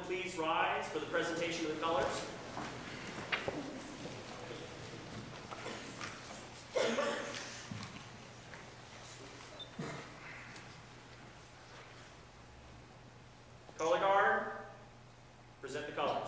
please rise for the presentation of the colors. Color guard, present the colors.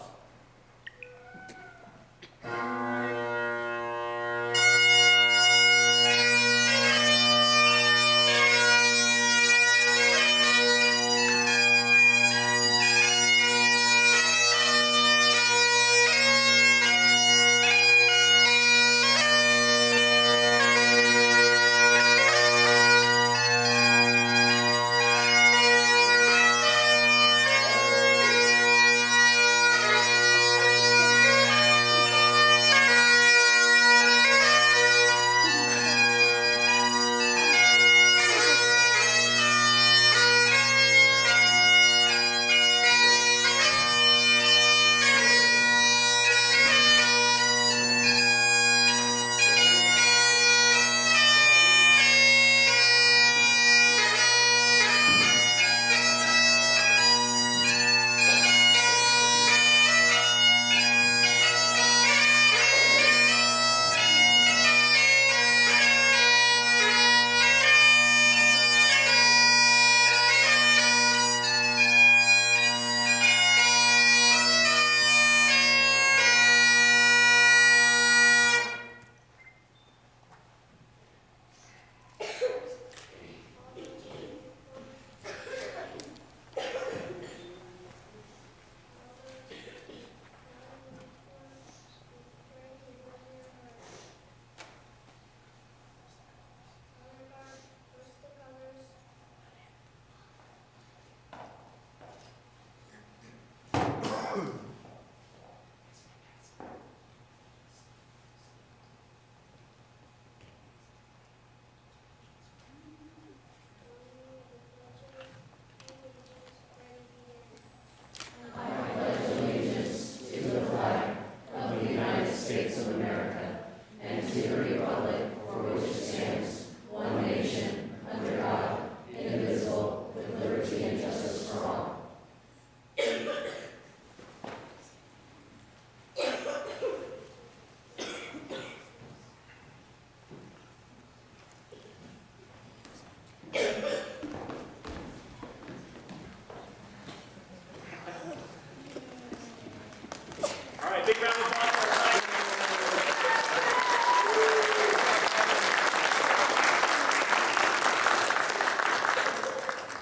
Big round of applause for our side.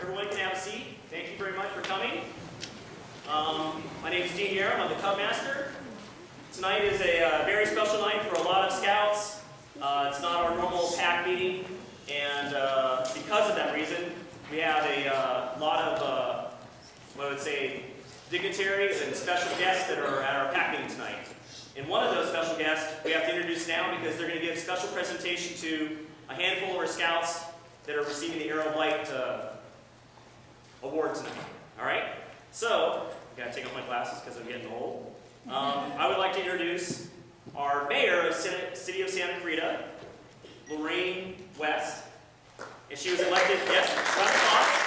Everyone can have a seat. Thank you very much for coming. My name is Dean Yarrow. I'm the Cub Master. Tonight is a very special night for a lot of scouts. It's not our normal pack meeting, and because of that reason, we have a lot of, what I would say, dignitaries and special guests that are at our pack meeting tonight. And one of those special guests we have to introduce now because they're going to give a special presentation to a handful of our scouts that are receiving the Arrow of Light award tonight. All right? So, I got to take off my glasses because I'm getting old. I would like to introduce our mayor of City of Santa Clarita, Lorraine West. And she was elected, yes, round of applause.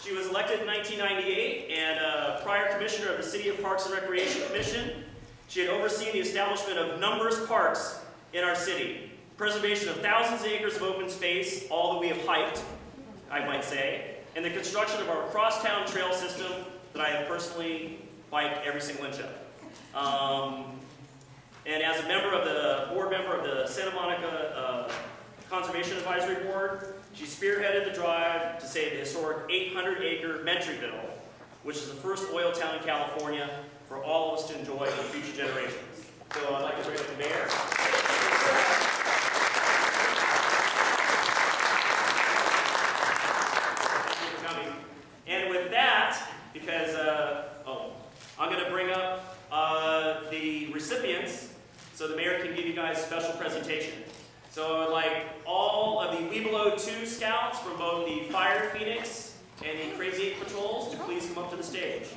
She was elected in 1998 and prior commissioner of the City of Parks and Recreation Commission. She had overseen the establishment of numerous parks in our city, preservation of thousands of acres of open space, all that we have hiked, I might say, and the construction of our crosstown trail system that I have personally biked every single inch of. And as a member of the board member of the Santa Monica Conservation Advisory Board, she spearheaded the drive to save the historic 800-acre Mentryville, which is the first oil town in California for all of us to enjoy for future generations. So I'd like to bring up the mayor. Thank you for coming. And with that, because I'm going to bring up the recipients so the mayor can give you guys a special presentation. So I'd like all of the We Below 2 scouts from both the Fire Phoenix and the Crazy 8 patrols to please come up to the stage.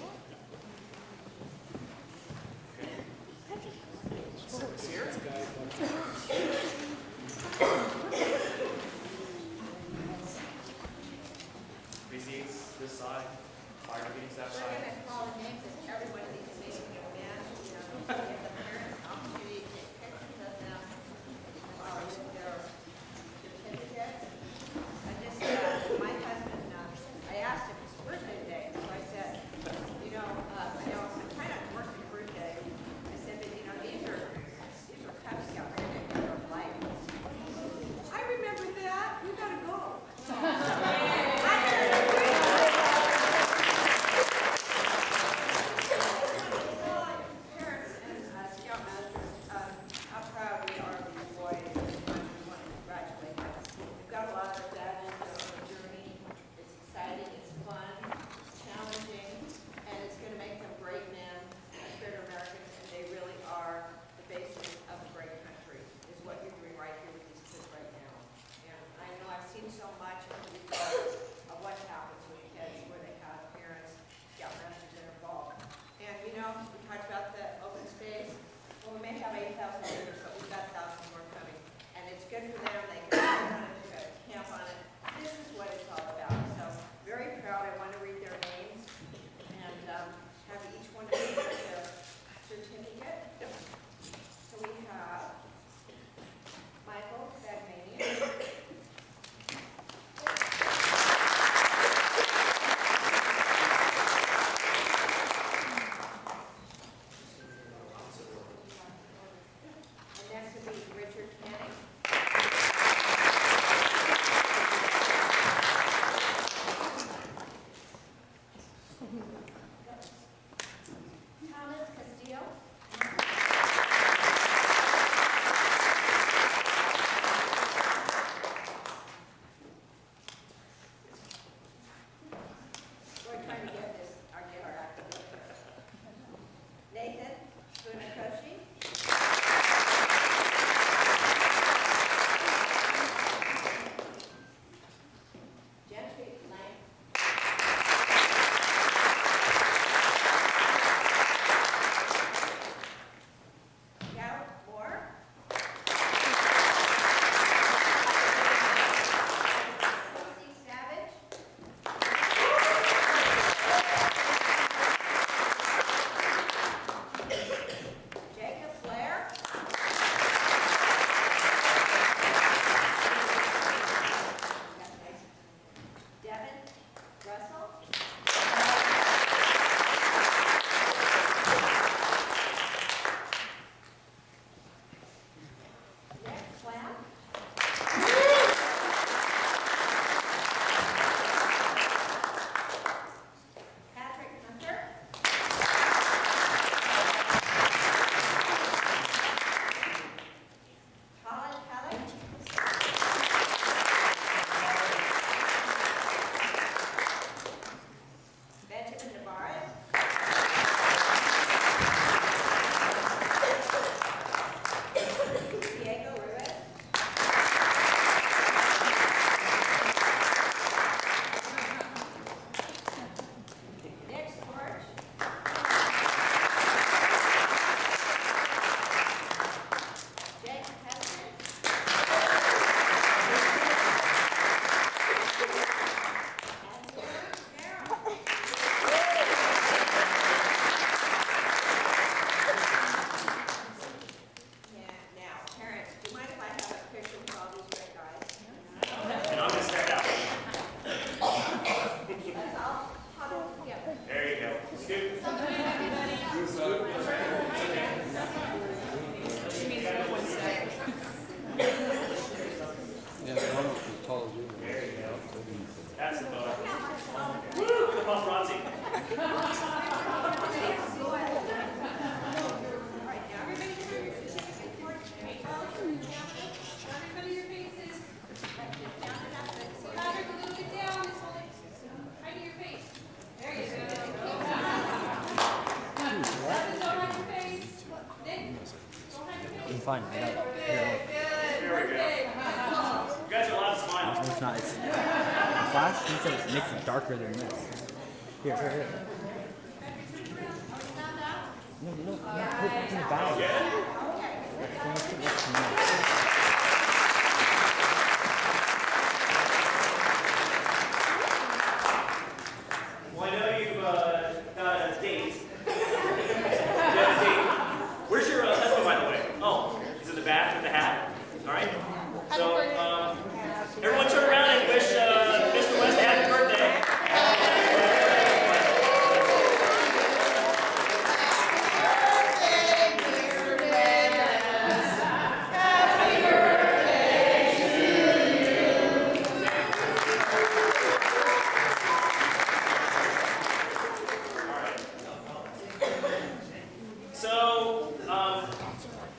we talked about the open space. Well, we may have 8,000 acres, but we've got 1,000 more coming. And it's good for them, they can work on it, they can camp on it. This is what it's all about. So, very proud, I want to read their names and have each one of them get their certificate. So we have Michael Bagmanian. Next would be Richard Canning. Thomas Castillo. We're trying to get this, get our act together. Nathan Funakoshi. Gentry Lang. Garrett Moore. Lucy Savage. Jacob Blair. Devin Russell. Nick Clown. Patrick Hunter. Colin Kelly. Benjamin Navarez. Diego Ruiz. Nick Storch. Jake Heston. And Sarah. Yeah, now, parents, do you mind if I have a picture with all these great guys? And I'm going to stand out. Let's all huddle together. There you go. Scoot. Yeah, the one as tall as you. There you go. That's the photo. Woo! Look at the paparazzi. All right, now everybody turn your certificate towards me. Everybody, your faces. Down and up, let's see. Patrick, a little bit down. This whole height of your face. There you go. Nothing's all right your face. Nick, don't hide your face. I'm fine. I got it. Good, Here, good. There we go. Okay. You guys are allowed to smile. it's not. It's flash. He said it makes it darker than this. Here, here, here. No, no, no. Put it in the bag. Don't put it in the bag. Well, I know you've got a date. You have a date. Where's your husband, by the way? Oh, he's in the back with the hat. All right. So, everyone turn around and wish Mr. West a happy birthday. So,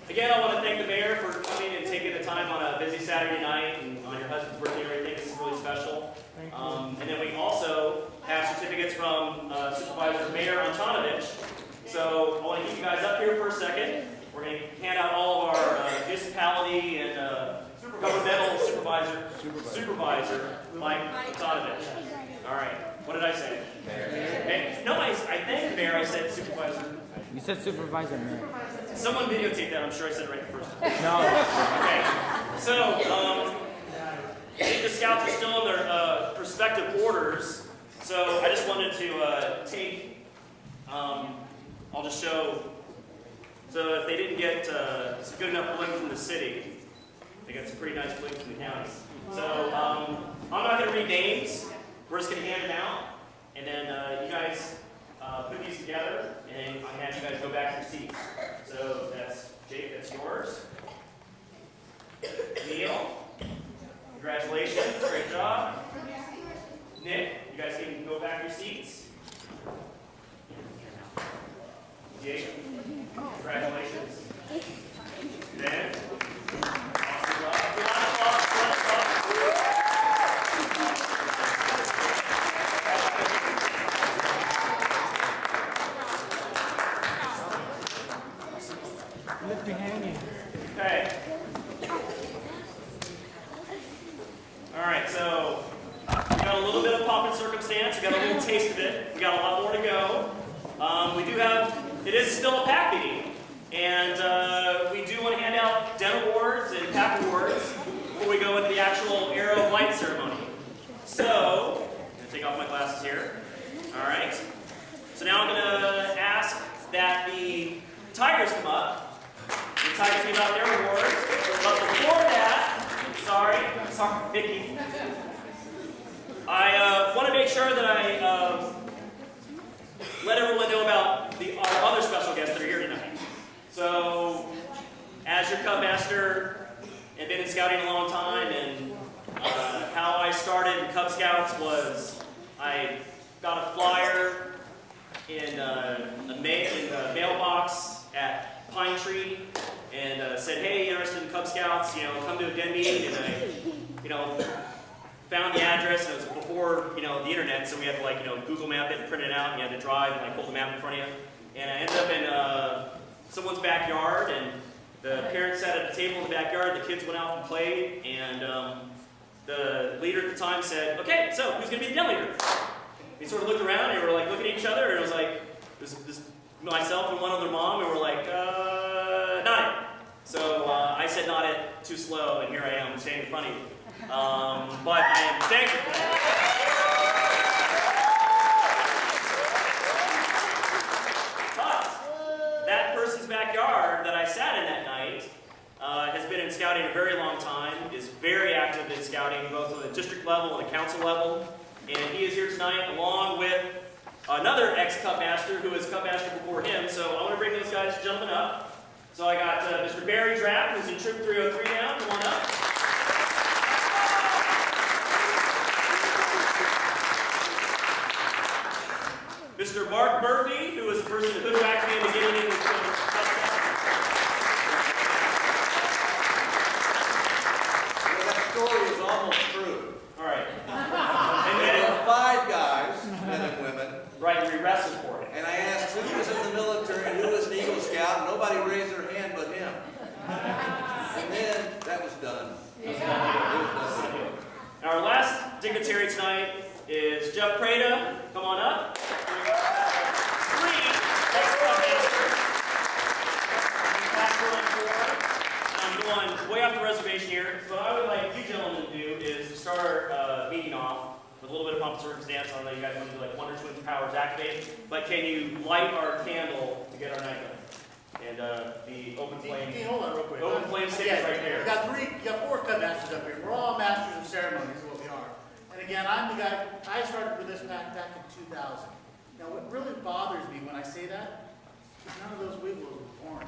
again, I want to thank the mayor for coming and taking the time on a busy Saturday night and on your husband's birthday and everything. This is really special. And then we also have certificates from Supervisor Mayor Antonovich. So I want to keep you guys up here for a second. We're going to hand out all of our municipality and governmental supervisor Mike Antonovich. All right. What did I say? Mayor. No, I think mayor. I said supervisor. You said supervisor, man. Someone videotape that. I'm sure I said it right the first time. No. Okay. So, I think the scouts are still in their respective orders. So I just wanted to take. I'll just show. So if they didn't get some good enough bling from the city, they got some pretty nice bling from the county. So I'm not going to read names. We're just going to hand them out, and then you guys put these together, and I have you guys go back to your seats. So that's Jake, that's yours. Neil, congratulations, great job. Nick, you guys can go back to your seats. Jake, congratulations. Ben, awesome job. Left me hanging. Okay. All right, so we got a little bit of pomp and circumstance. We got a little taste of it. We got a lot more to go. We do have, it is still a PAC meeting, and we do want to hand out den awards and PAC awards before we go into the actual Arrow of Light ceremony. So, I'm going to take off my glasses here. All right. So now I'm going to ask that the Tigers come up. The Tigers give out their awards. But before that, sorry, Vicky. I want to make sure that I let everyone know about our other special guests that are here tonight. So, as your Cub Master, I've been in scouting a long time, and how I started in Cub Scouts was I got a flyer in a mailbox at Pine Tree, and said, "Hey, interested in Cub Scouts? Come to a den meeting." And I, found the address, and it was before the internet, so we had to Google Map it and print it out, and you had to drive and hold the map in front of you. And I ended up in someone's backyard, and the parents sat at a table in the backyard. The kids went out and played, and the leader at the time said, "Okay, so who's going to be the den leader?" We sort of looked around, and we were looking at each other, and it was this myself and one other mom, and we were not it. So I said not it too slow, and here I am standing in front of you. But I am thankful for that. But that person's backyard that I sat in that night has been in scouting a very long time, is very active in scouting, both on the district level and the council level. And he is here tonight along with another ex-Cub Master who was Cub Master before him. So I want to bring those guys, gentlemen, up. So I got Mr. Barry Draft, who's in Troop 303 now. Come on up. Mr. Mark Murphy, who was the person who hoodwinked me into getting into the Cub Scouts. That story is almost true. All right. And there were 5 guys, men and women, Right, we wrestled for it. and I asked who was in the military and who was an Eagle Scout. Nobody raised their hand but him. And then that was done. It was done. Our last dignitary tonight is Jeff Prada. Come on up. 3 ex-Cub Masters. Pastor on 4. I'm going way off the reservation here. So what I would like you gentlemen to do is to start our meeting off with a little bit of pomp and circumstance. I don't know you guys want to do Wonder Twins powers activated, but can you light our candle to get our night going? And the open flame. Hey, hold on real quick. Open flame stick is right there. You got 4 Cub Masters up here. We're all masters of ceremonies, is what we are. And again, I'm the guy, I started with this back in 2000. Now, what really bothers me when I say that is none of those wigglers were born.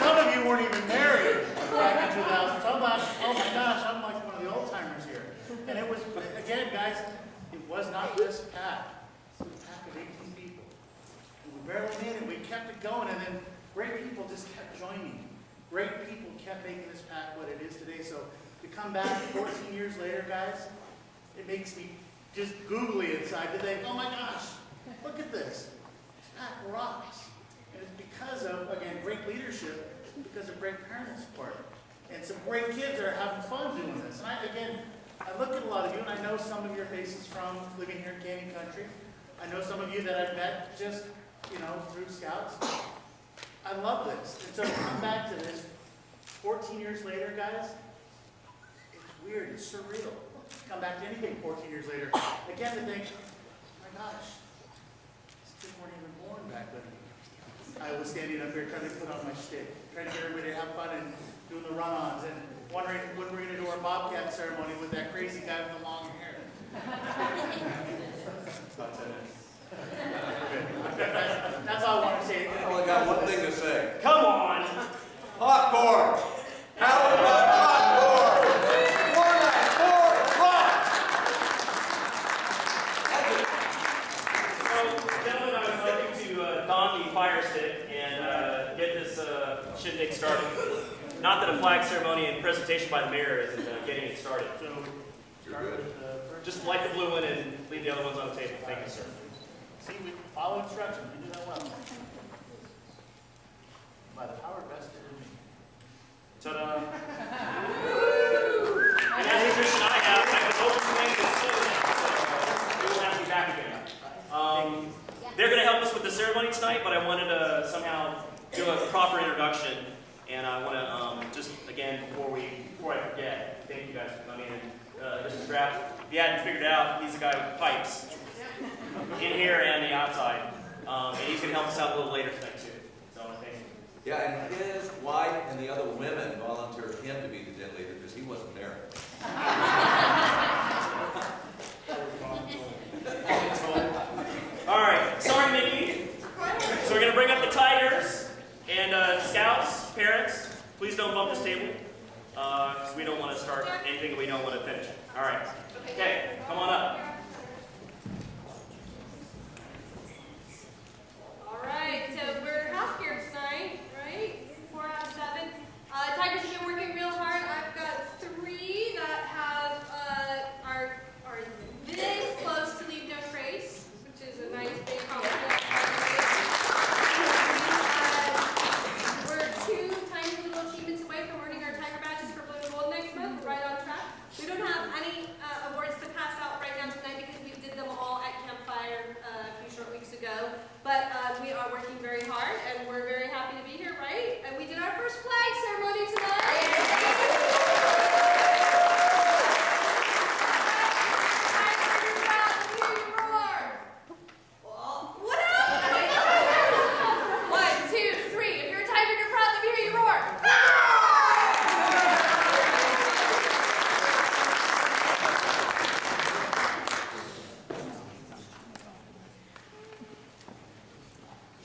Some of you weren't even married back in 2000. So I'm like, oh my gosh, I'm like one of the old timers here. And it was, again, guys, it was not this pack. It was a pack of 18 people. And we barely made it. We kept it going, and then great people just kept joining. Great people kept making this pack what it is today. So to come back 14 years later, guys, it makes me just googly inside to think, oh my gosh, look at this. This pack rocks. And it's because of, again, great leadership, because of great parent support. And some great kids that are having fun doing this. And I look at a lot of you, and I know some of your faces from living here in Canyon Country. I know some of you that I've met just, through Scouts. I love this. And so to come back to this 14 years later, guys, it's weird, it's surreal. Come back to anything 14 years later. Again, to think, oh my gosh, these kids weren't even born back when I was standing up here trying to put on my shtick, trying to get everybody to have fun and doing the run-ons, and wondering when we're going to do our Bobcat ceremony with that crazy guy with the long hair. That's all I want to say. I only got one thing to say. Come on. Popcorn! How about popcorn? More like So, gentlemen, I was hoping to don the fire stick and get this shindig started. Not that a flag ceremony and presentation by the mayor isn't getting it started. So, start with the first. Just light the blue one and leave the other ones on the table. Thank you, sir. See, we follow instructions. We do that well. By the power vested in me. Ta-da! And as a tradition I was hoping to make this soon, so we will have to be back again. They're going to help us with the ceremony tonight, but I wanted to somehow do a proper introduction, and I want to just again before I forget, thank you guys for coming in. Mr. Graff, if you hadn't figured it out, he's the guy with pipes in here and the outside, and he's going to help us out a little later tonight too. So thank you. Yeah, and his wife and the other women volunteered him to be the den leader because he wasn't there. All right, sorry, Mickey. So we're going to bring up the Tigers and Scouts, parents. Please don't bump this table because we don't want to start anything we don't want to finish. All right. Okay, come on up. All right, so we're half here tonight, right? 4 out of 7. Tigers have been working real hard. I've got 3 that have are this close to leave no trace, which is a nice big compliment. We're 2 tiny little achievements away from earning our Tiger badges for blue and gold next month. We're right on track. We don't have any awards to pass out right now tonight because we did them all at Campfire a few short weeks ago. But we are working very hard, and we're very happy to be here, right? And we did our first flag ceremony tonight. What up? 1, 2, 3. If you're a tiger, you're proud. Let me hear you roar.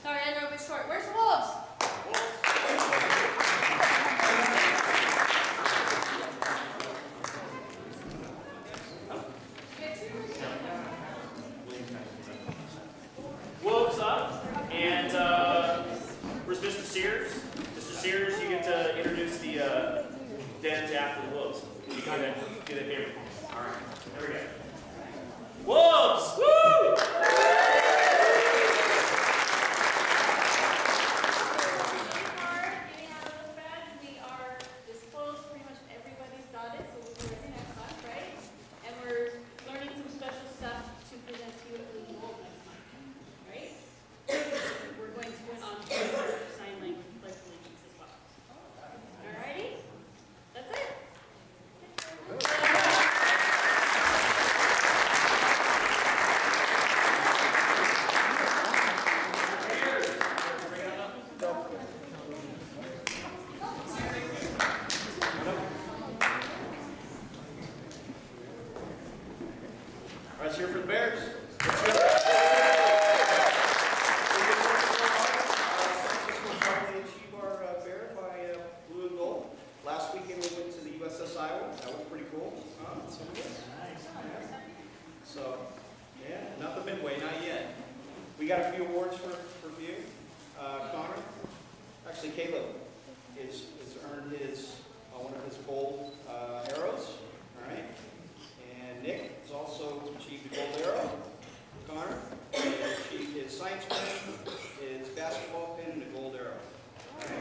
Sorry, I know it's short. Where's the wolves? Wolves up, and where's Mr. Sears? Mr. Sears, you get to introduce the dens after the wolves. You do that favor. All right, there we go. Wolves! Woo! Getting out of those bags, we are disclosed. Pretty much everybody's got it, so we're in next class, right? And we're learning some special stuff to present to you at Blue and Gold next month, right? We're going to win on sign language pledge allegiance as well. Alrighty, that's it. All right, let's hear for the Bears. Finally achieved our bear by blue and gold. Last weekend we went to the USS Iowa. That was pretty cool. So, yeah, not the midway, not yet. We got a few awards for you. Connor, actually Caleb, has earned his one of his gold arrows. All right, and Nick has also achieved a gold arrow. Connor achieved his science pin, his basketball pin, and a gold arrow. All right.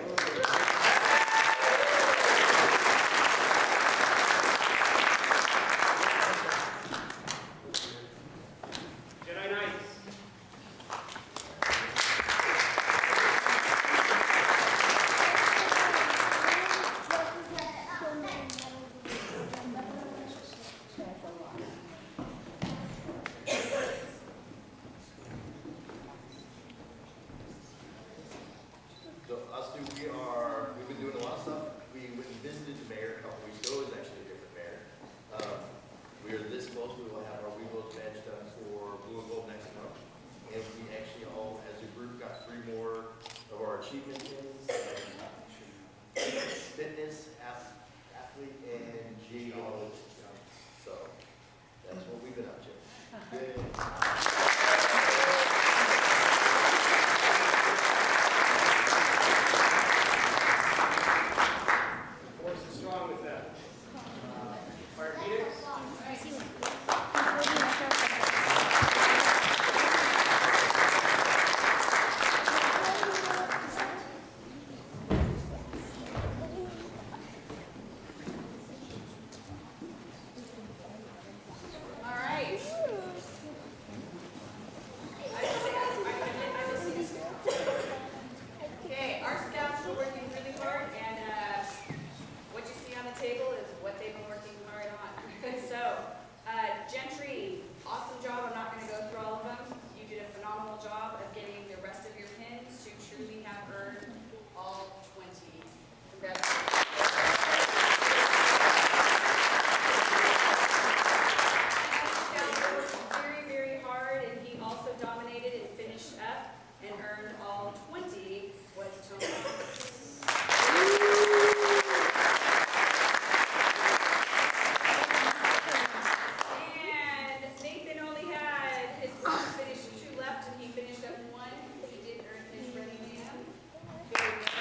we've been doing a lot of stuff. We went and visited the mayor a couple weeks ago. It was actually a different mayor. We are this close. We will have our We Vote badge done for Blue and Gold next month. And we actually all, as a group, got 3 more of our achievement pins. Fitness, athlete, and GO. So that's what we've been up to. The force is strong with that. Fire Phoenix? All right. Okay, our scouts are working really hard, and what you see on the table is what they've been working hard on. So, Gentry, awesome job. I'm not going to go through all of them. You did a phenomenal job of getting the rest of your pins to truly have earned all 20. Congratulations. Very, very hard, and he also dominated and finished up and earned all 20 was Tony. And Nathan only had his finished 2 left, and he finished up 1. He did earn his Ready Man. Very good.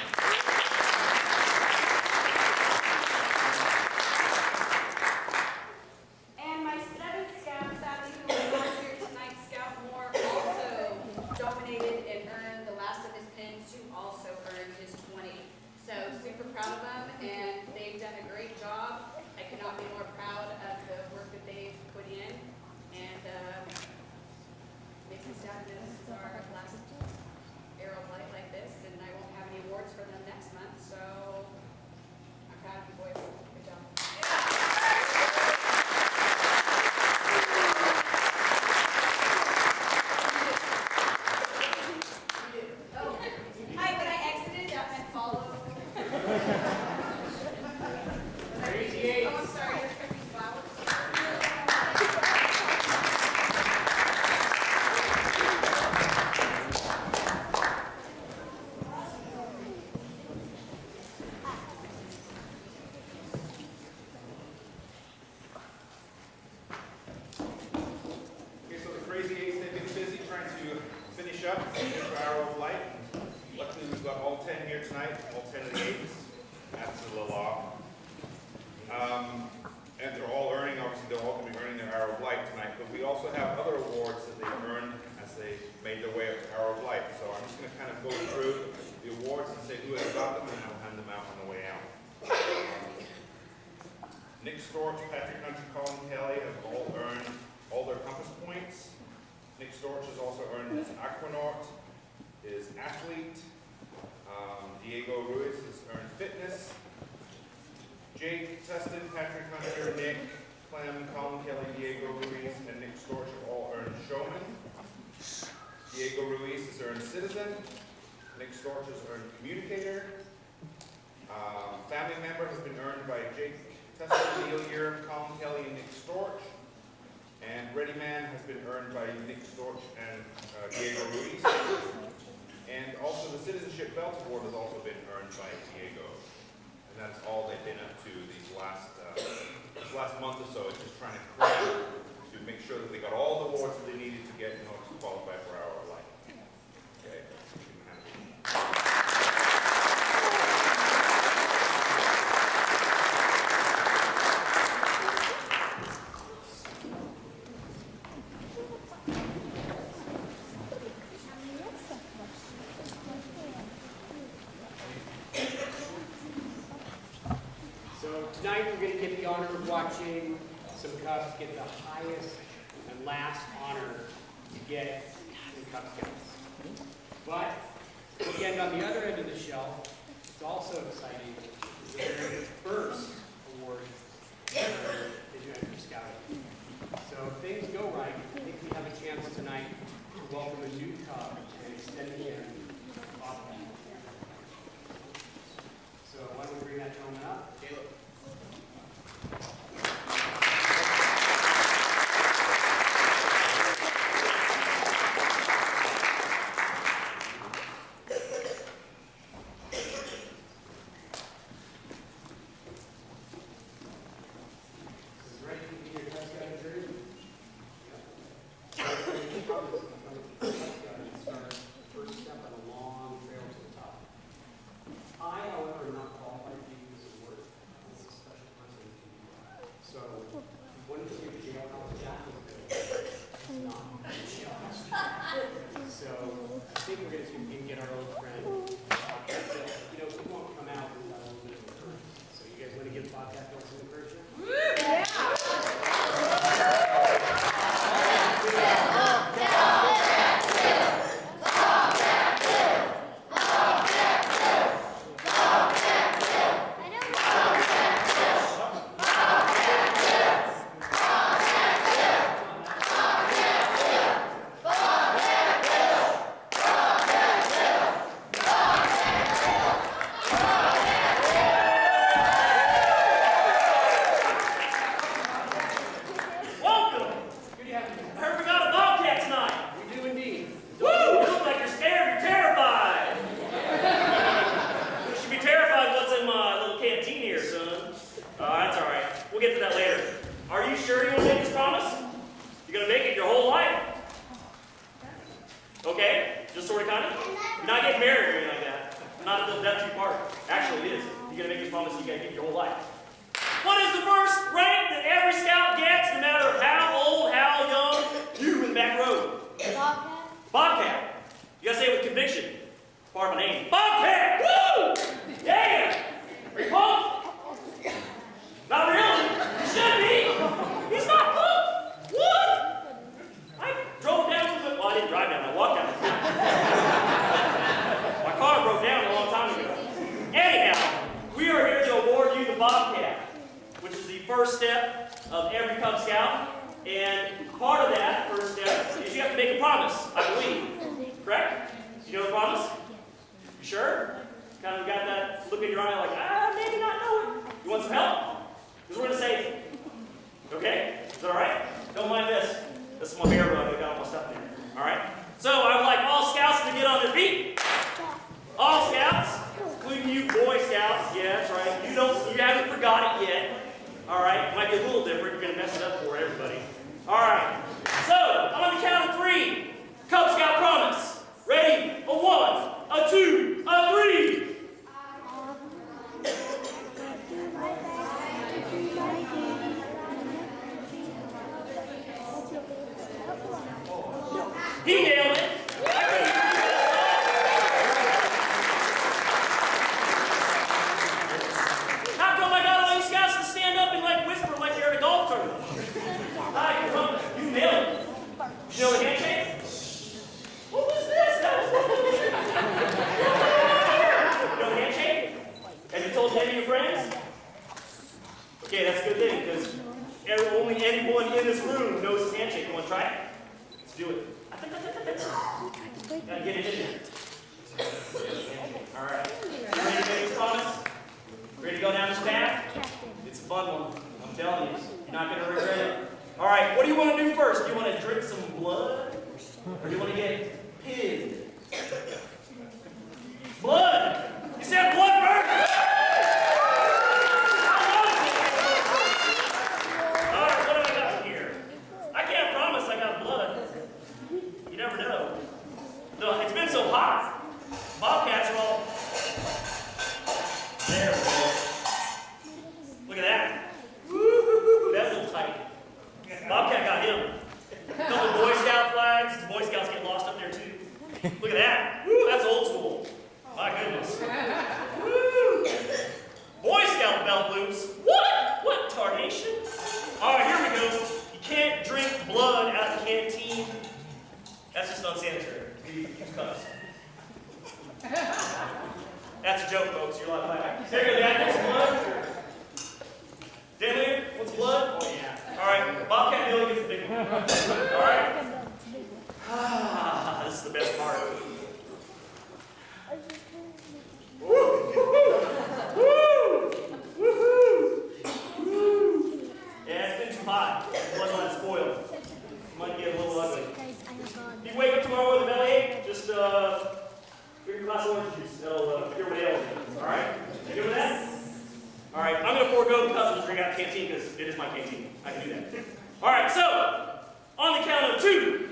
And my 7th scout, Sally, who was not here tonight, Scout Moore, also dominated and earned the last of his pins to also earn his 20. So super proud of them, and they've done a great job. I could not be more proud of the work that they've put in, and makes me sad that this is our last Arrow Light like this, and I won't have any awards for them next month, so I'm proud of you boys. Good job. Oh, hi, when I exited, that meant follow. Crazy Eight. Oh, I'm sorry, you're tripping flowers. Okay, so the Crazy Eights, they've been busy trying to finish up for Arrow of Light. Luckily, we've got all 10 here tonight, all 10 of the eights. That's a little off. And they're all earning, obviously, they're all going to be earning their Arrow of Light tonight, but we also have other awards that they've earned as they made their way up to Arrow of Light. So I'm just going to kind of go through the awards and say who has got them, and I'll hand them out on the way out. Nick Storch, Patrick Hunter, Colin Kelly have all earned all their compass points. Nick Storch has also earned his Aquanaut, his Athlete. Diego Ruiz has earned Fitness. Jake Tustin, Patrick Hunter, Nick, Clem, Colin Kelly, Diego Ruiz, and Nick Storch have all earned Showman. Diego Ruiz has earned Citizen. Nick Storch has earned Communicator. Family Member has been earned by Jake Tustin, Neil Year, Colin Kelly, and Nick Storch. And Ready Man has been earned by Nick Storch and Diego Ruiz. And also the Citizenship Belt Award has also been earned by Diego. And that's all they've been up to these last month or so, is just trying to cram to make sure that they got all the awards that they needed to get in order to qualify for Arrow of Light. Okay. So tonight we're going to get the honor of watching some Cubs get the highest and last honor to get in Cub Scouts. But again, on the other end of the shelf, it's also exciting. The very first award for Adventure Scouting. So if things go right, I think we have a chance tonight to welcome a new Cub and extend him off. think we're gonna see if we can get our old friend, Bobcat Bill. You know, he won't come out without a little bit of encouragement. So you guys wanna give Bobcat Bill some encouragement? Welcome! Good to have you. I heard we got a Bobcat tonight. We do indeed. Woo! You look like you're scared, you're terrified. You should be terrified of what's in my little canteen here, son. That's all right. We'll get to that later. Are you sure you want to make this promise? You're going to make it your whole life? Okay? Just sort of kind of? You're not getting married or anything like that. Not that too far. Actually, it is. You're going to make this promise you got to keep your whole life. What is the first rank that every scout gets, no matter how old, how young? You in the back row. Bobcat. Bobcat. You gotta say it with conviction. It's part of my name. Bobcat! Woo! Yeah! Are you pumped? Not really. You should be. He's not pumped. What? I drove down to the... Well, I didn't drive down. I walked down. My car broke down a long time ago. Anyhow, we are here to award you the Bobcat, which is the first step of every Cub Scout. And part of that first step is you have to make a promise, I believe. Correct? You know the promise? You sure? Kind of got that look in your eye like, maybe not know it. You want some help? Because we're going to say it. Okay? Is that all right? Don't mind this. This is my bear rug. I got all my stuff in there. All right? So I would like all scouts to get on their feet. All scouts, including you Boy Scouts. Yeah, that's right. You haven't forgot it yet. All right? Might be a little different. You're going to mess it up for everybody. All right. So, on the count of 3, Cub Scout promise. Ready? A 1, a 2, a 3. He nailed it. How come I got all you scouts to stand up and like whisper like you're at a golf tournament? Hi, come on. You nailed it. You know the handshake? What was this? That was what was it? You know the handshake? Have you told any of your friends? Okay, that's a good thing because only anyone in this room knows his handshake. You want to try it? Let's do it. Gotta get it in there. All right. You ready to make this promise? Ready to go down this path? It's a fun one. I'm telling you. You're not going to regret it. All right. What do you want to do first? Do you want to drink some blood? Or do you want to get pinned? Blood! You said blood first? All right. What have I got here? I can't promise I got blood. You never know. No, it's been so hot. Bobcats are all... There we go. Look at that. Woo-hoo-hoo. That's a little tight. Bobcat got him. A couple Boy Scout flags. The Boy Scouts get lost up there too. Look at that. Woo, that's old school. My goodness. Woo. Boy Scout belt loops. What? What tarnation? All right, here we go. You can't drink blood out of the canteen. That's just unsanitary. We use cups. That's a joke, folks. You're allowed to laugh. There you go, Dad. What's blood? Daniel, what's blood? Oh, yeah. All right. Bobcat Billy gets the big one. All right. This is the best part. Woo! Woo! Woo! Woo! Yeah, it's been too hot. The blood might spoil. Might get a little ugly. If you wake up tomorrow with a bellyache, just drink a glass of orange juice. That'll cure what ails you. All right? You good with that? All right. I'm going to forego the customs drink out of the canteen because it is my canteen. I can do that. All right. So, on the count of 2,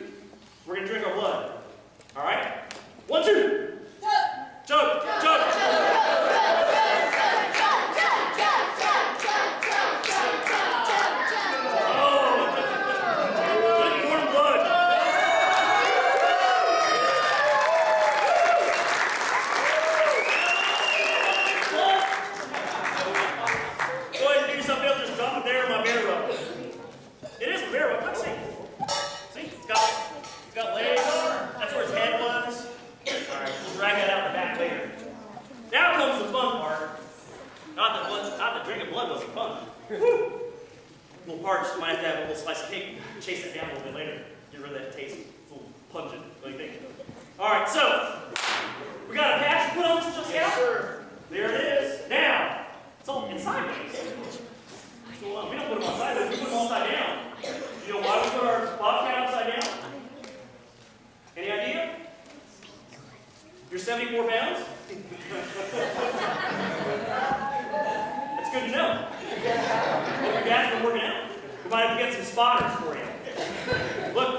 we're going to drink our blood. All right? 1, 2. Chug. Chug. Chug. Oh, good warm blood. parched. You might have to have a little slice of cake. Chase that down a little bit later. Get rid of that taste. It's a little pungent. What do you think? All right, so we got a patch to put on this little scout. There it is. Now, it's all inside. So, we don't put them on sideways, we put them upside down. You know why we put our Bobcat upside down? Any idea? You're 74 pounds? That's good to know. Your dad's been working out. We might have to get some spotters for you. Look,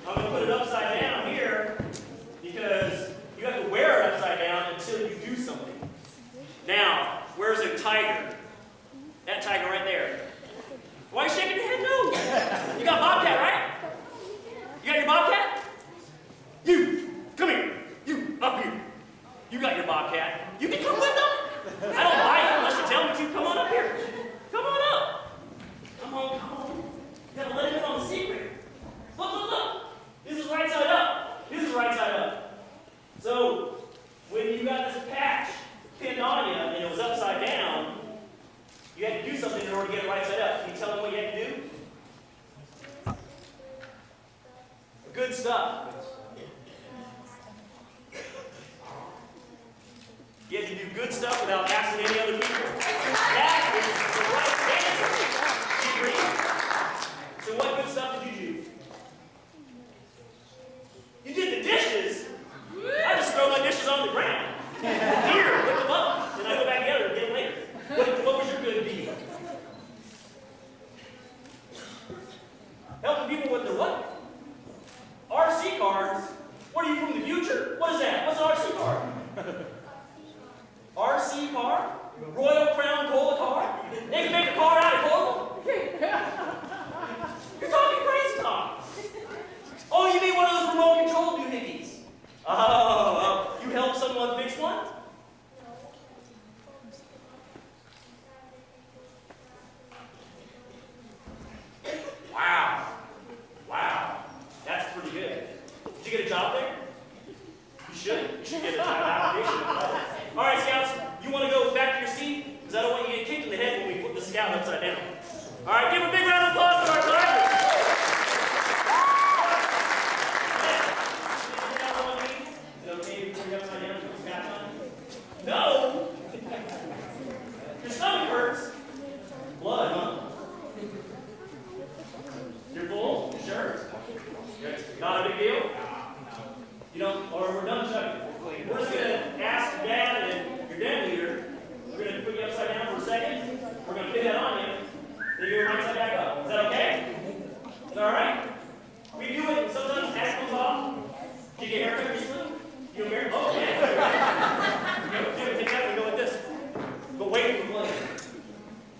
I'm going to put it upside down here because you have to wear it upside down until you do something. Now, where's a tiger? That tiger right there. Why are you shaking your head? No. You got Bobcat, right? You got your Bobcat? You, come here. You, up here. You got your Bobcat. You can come with them. I don't bite it unless you tell me to. Come on up here. Come on up. Come on, come on. You gotta let him in on the secret. Look, look, look. This is right side up. This is right side up. So, when you got this patch pinned on you and it was upside down, you had to do something in order to get it right side up. Can you tell them what you had to do? Good stuff. You had to do good stuff without asking any other people. That is the right answer. So what good stuff did you do? You did the dishes. I just throw my dishes on the ground. Here, pick them up. Then I go back together and get them later. What was your good deed? Helping people with their what? RC cards? What are you from the future? What is that? What's an RC card? RC car? Royal Crown Cola car? They can make a car out of cola? You're talking crazy talk. Oh, you mean one of those remote control doohickeys? Oh, you help someone fix one? Wow. Wow. That's pretty good. Did you get a job there? You should. You should get a job application. All right, Scouts, you want to go back to your seat? Because I don't want you to get kicked in the head when we put the Scout upside down. All right, give a big round of applause to our drivers. Is it okay if we put you upside down and put the patch on? No! Your stomach hurts. Blood, huh? You're full? You sure? Not a big deal? You don't, or we're done checking. We're just going to ask Dad and your den leader, we're going to put you upside down for a second. We're going to pin that on you. Then you're right side back up. Is that okay? Is that all right? We do it, and sometimes the hat comes off. Did you get a haircut recently? You a haircut? Oh, yeah. Take that and go like this. But wait for the blade.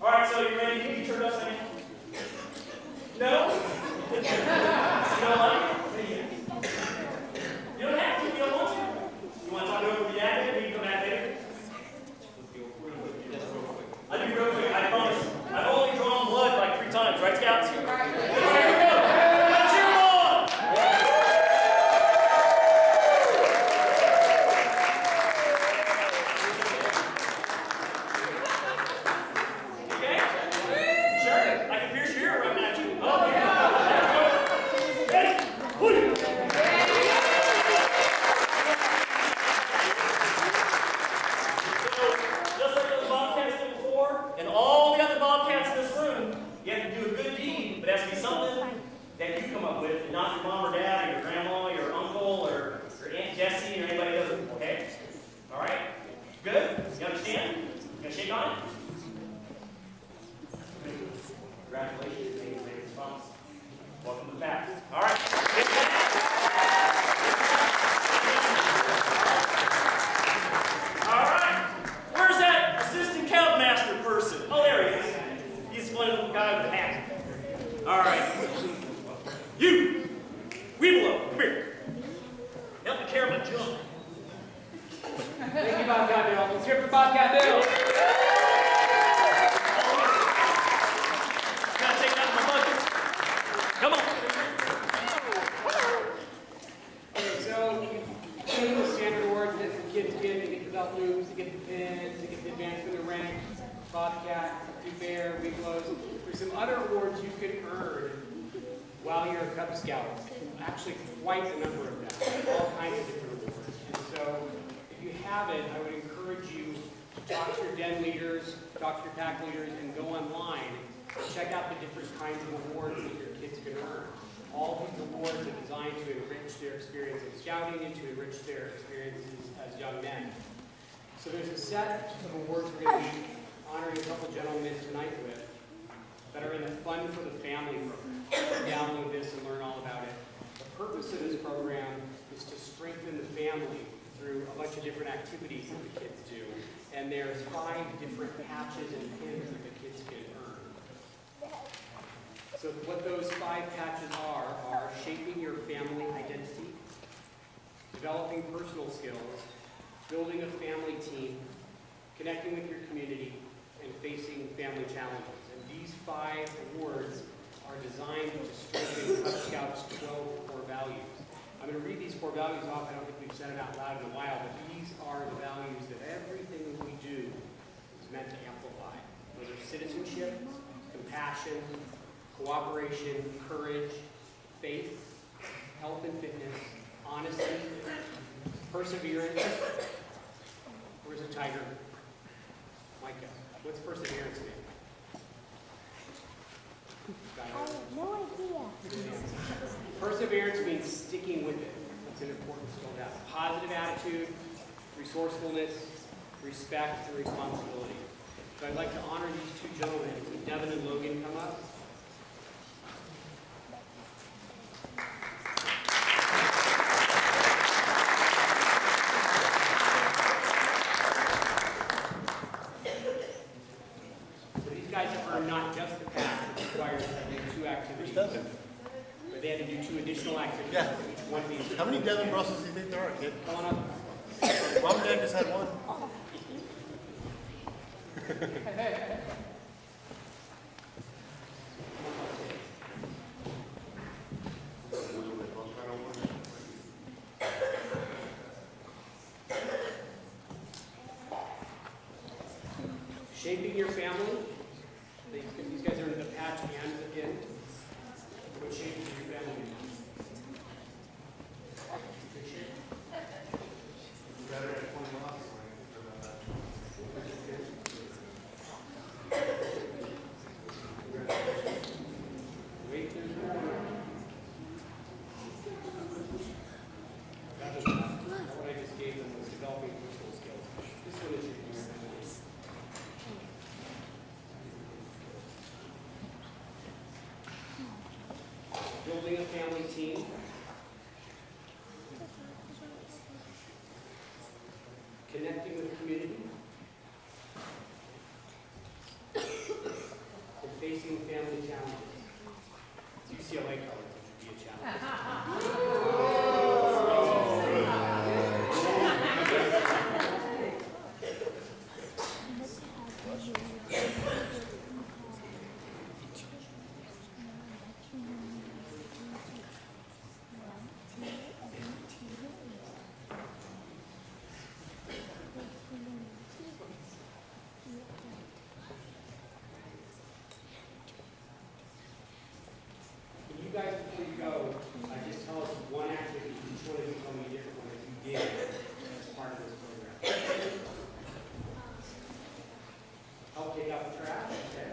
All right, so you ready to be turned upside down? No? You don't like it? You don't have to if you don't want to. You want to talk over with your dad later? You can come back later. I'll do real quick, I promise. I've only drawn blood like 3 times, right, Scouts? Here we go. Let's cheer them on! Okay? Sure? I can pierce your ear right now, too. Oh, yeah. Ready? Woo! Just like those Bobcats did before, and all the other Bobcats in this room, you have to do a good deed, but it has to be something that you come up with, and not your mom or dad, or your grandma, or your uncle, or your Aunt Jessie, or anybody else, okay? All right? Good? You understand? You gonna shake on it? Congratulations, you made a great response. Welcome to the back. All right. All right. Where's that assistant scoutmaster person? Oh, there he is. He's one little guy with a hat. All right. You, Weeblo, come here. Help me carry my junk. Thank you, Bobcat Bill. Let's hear it for Bobcat Bill. Gotta take that from my bucket. Come on. Okay, so you know the standard awards that the kids get. They get the belt loops, they get the pins, they get the advancement in rank. Bobcat, Bear, Weeklos. There's some other awards you can earn while you're a Cub Scout. Actually, quite a number of them, all kinds of different awards. And so, if you haven't, I would encourage you to talk to your den leaders, talk to your pack leaders, and go online and check out the different kinds of awards that your kids can earn. All these awards are designed to enrich their experience in scouting and to enrich their experiences as young men. So there's a set of awards we're going to be honoring a couple gentlemen tonight with that are in the Fun for the Family program. Download this and learn all about it. The purpose of this program is to strengthen the family through a bunch of different activities that the kids do. And there's 5 different patches and pins that the kids can earn. So what those 5 patches are shaping your family identity, developing personal skills, building a family team, connecting with your community, and facing family challenges. And these 5 awards are designed to strengthen Cub Scouts' 12 core values. I'm going to read these 4 values off. I don't think we've said it out loud in a while, but these are the values that everything that we do is meant to amplify. Those are citizenship, compassion, cooperation, courage, faith, health and fitness, honesty, perseverance. Where's a tiger? Micah. What's perseverance mean? No idea. Perseverance means sticking with it. That's an important skill to have. Positive attitude, resourcefulness, respect, and responsibility. So I'd like to honor these 2 gentlemen. Would Devin and Logan come up? So these guys have earned not just the pass, it requires that they do 2 activities. But they had to do 2 additional activities. Yeah. For each one of these. How many Devin Brussels do you think there are, kid? Come on up. Mom and Dad just had one. Shaping your family. These guys are in the patch and the pin. What shape is your family? Wait, there's more. That what I just gave them was developing personal skills. This one is shaping your family. Building a family team. Connecting with community. And facing family challenges. UCLA colors, which would be a challenge. Can you guys, before you go, just tell us one activity, each one of you tell me a different one that you did as part of this program? Help take out the trash? Okay.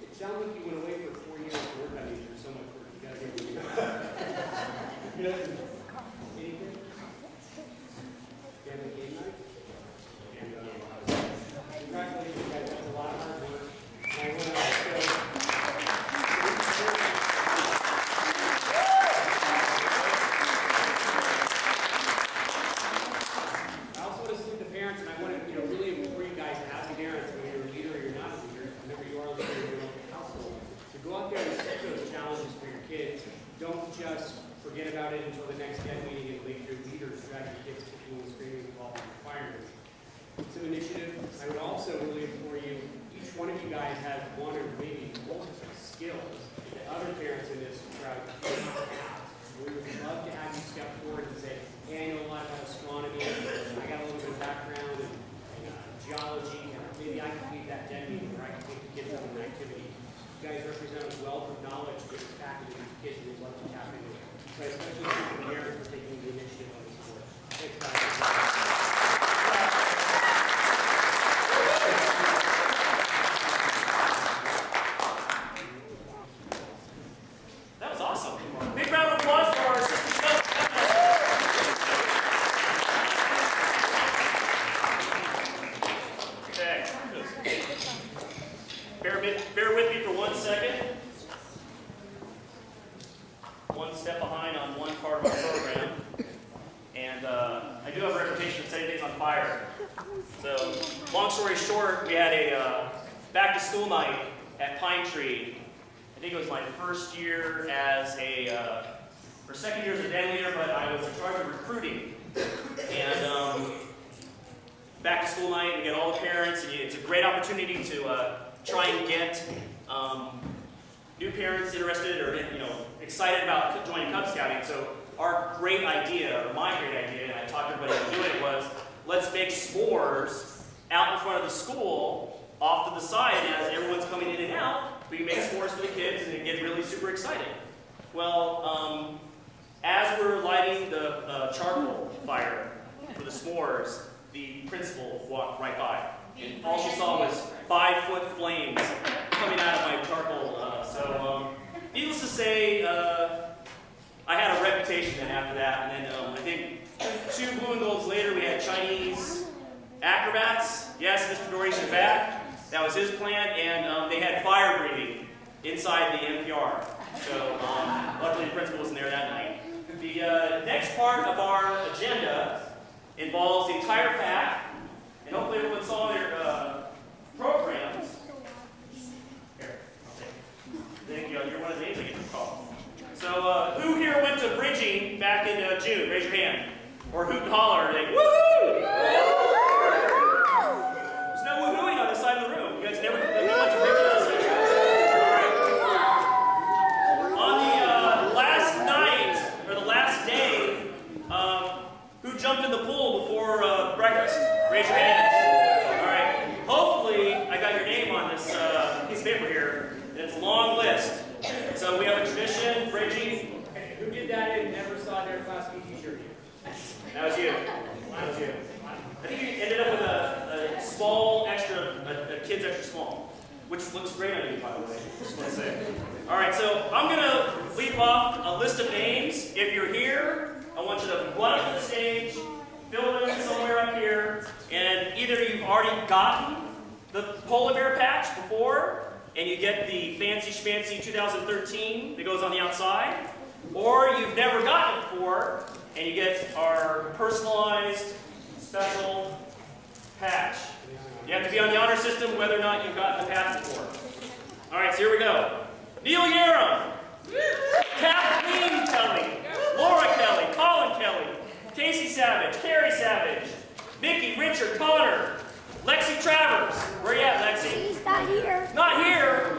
It sounds like you went away for 4 years to work on these or so much work. You gotta get rid of it. You know, anything? Family game night? And, congratulations, guys. That's a lot of hard work. And I want to salute the parents, and I want to, really implore you guys as parents, whether you're a leader or you're not a leader, whenever you are a leader in your local household, to go out there and set those challenges for your kids. Don't just forget about it until the next dead meeting and leave your leaders drag your kids kicking and screaming with all the requirements. Some initiative. I would also really implore you, each one of you guys has one or maybe multiple skills that other parents in this crowd do not have. We would love to have you step forward and say, hey, I know a lot about astronomy, I got a little bit of background guys represent a wealth of knowledge to the faculty and kids who love to tap into it. So I especially thank the mayor for taking the initiative on this board. Thanks, guys. That was awesome. Big round of applause for our assistant scout. Okay. Bear with me for 1 second. One step behind on one part of our program. And I do have a reputation of setting things on fire. So, long story short, we had a back to school night at Pine Tree. I think it was my first year as or second year as a den leader, but I was in charge of recruiting. And back to school night, we get all the parents, and it's a great opportunity to try and get new parents interested or excited about joining Cub Scouting. So our great idea, or my great idea, and I talked to everybody into doing it, was let's make s'mores out in front of the school, off to the side, and as everyone's coming in and out, we can make s'mores for the kids, and it gets really super exciting. Well, as we're lighting the charcoal fire for the s'mores, the principal walked right by. And all she saw was 5-foot flames coming out of my charcoal. Needless to say, I had a reputation then after that. And then I think 2 blue and golds later, we had Chinese acrobats. Yes, Mr. Dory's in the back. That was his plan. And they had fire breathing inside the NPR. So luckily the principal wasn't there that night. The next part of our agenda involves the entire pack. And hopefully everyone saw their programs. Here, I'll take it. Thank you. You're one of the names I get to call. So who here went to bridging back in June? Raise your hand. Or hoot and holler. Like, woohoo! There's no woohooing on this side of the room. You guys never went to bridging on this side. On the last night, or the last day, who jumped in the pool before breakfast? Raise your hands. All right. Hopefully, I got your name on this piece of paper here. It's a long list. So we have a tradition, bridging. Okay, who did that and never saw their Class B t-shirt here? That was you. That was you. I think you ended up with a small extra, a kid's extra small, which looks great on you, by the way. Just want to say. All right, so I'm going to leave off a list of names. If you're here, I want you to run up to the stage, fill it in somewhere up here, and either you've already gotten the polar bear patch before, and you get the fancy schmancy 2013 that goes on the outside, or you've never gotten it before, and you get our personalized special patch. You have to be on the honor system whether or not you've gotten the patch before. All right, so here we go. Neil Yaram, Kathleen Kelly, Laura Kelly, Colin Kelly, Casey Savage, Carrie Savage, Mickey, Richard, Connor, Lexi Travers. Where you at, Lexi? He's not here. Not here?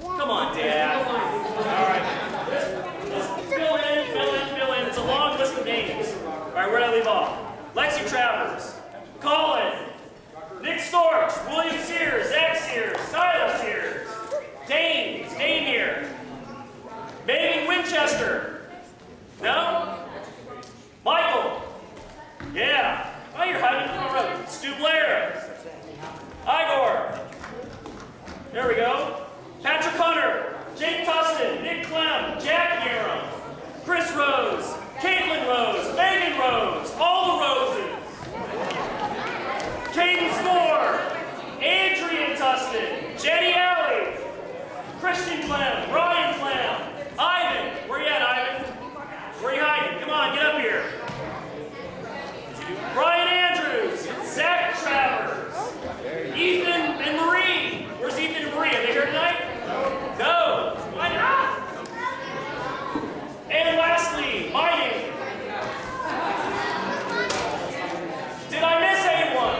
Come on, Dad. All right. Just fill in. It's a long list of names. All right, where did I leave off? Lexi Travers, Colin, Nick Storch, William Sears, Zach Sears, Skylar Sears, Dane. Is Dane here? Megan Winchester. No? Michael. Yeah. Oh, you're hiding in the road. Stu Blair. Igor. There we go. Patrick Hunter. Jake Tustin. Nick Clem. Jack Yaram. Chris Rose. Caitlin Rose. Megan Rose. All the Roses. Caden Spore. Adrian Tustin. Jenny Alley. Christian Clem. Ryan Clem. Ivan. Where you at, Ivan? Where you hiding? Come on, get up here. Brian Andrews. Zach Travers. Ethan and Marie. Where's Ethan and Marie? Are they here tonight? No. Why not? And lastly, my name. Did I miss anyone?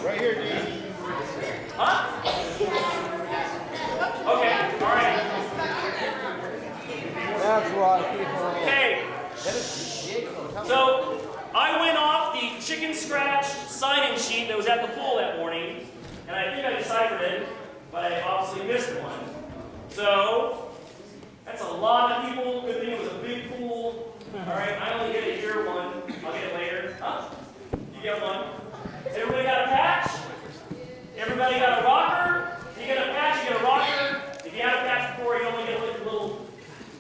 Right here, Dean. Huh? Okay, all right. That's right. Okay. So, I went off the chicken scratch sign-in sheet that was at the pool that morning, and I think I deciphered it. but I obviously missed one. So, that's a lot of people. Good thing it was a big pool. All right, I only get a year one. I'll get it later. Huh? You get one. Has everybody got a patch? Everybody got a rocker? If you get a patch, you get a rocker. If you had a patch before, you only get a little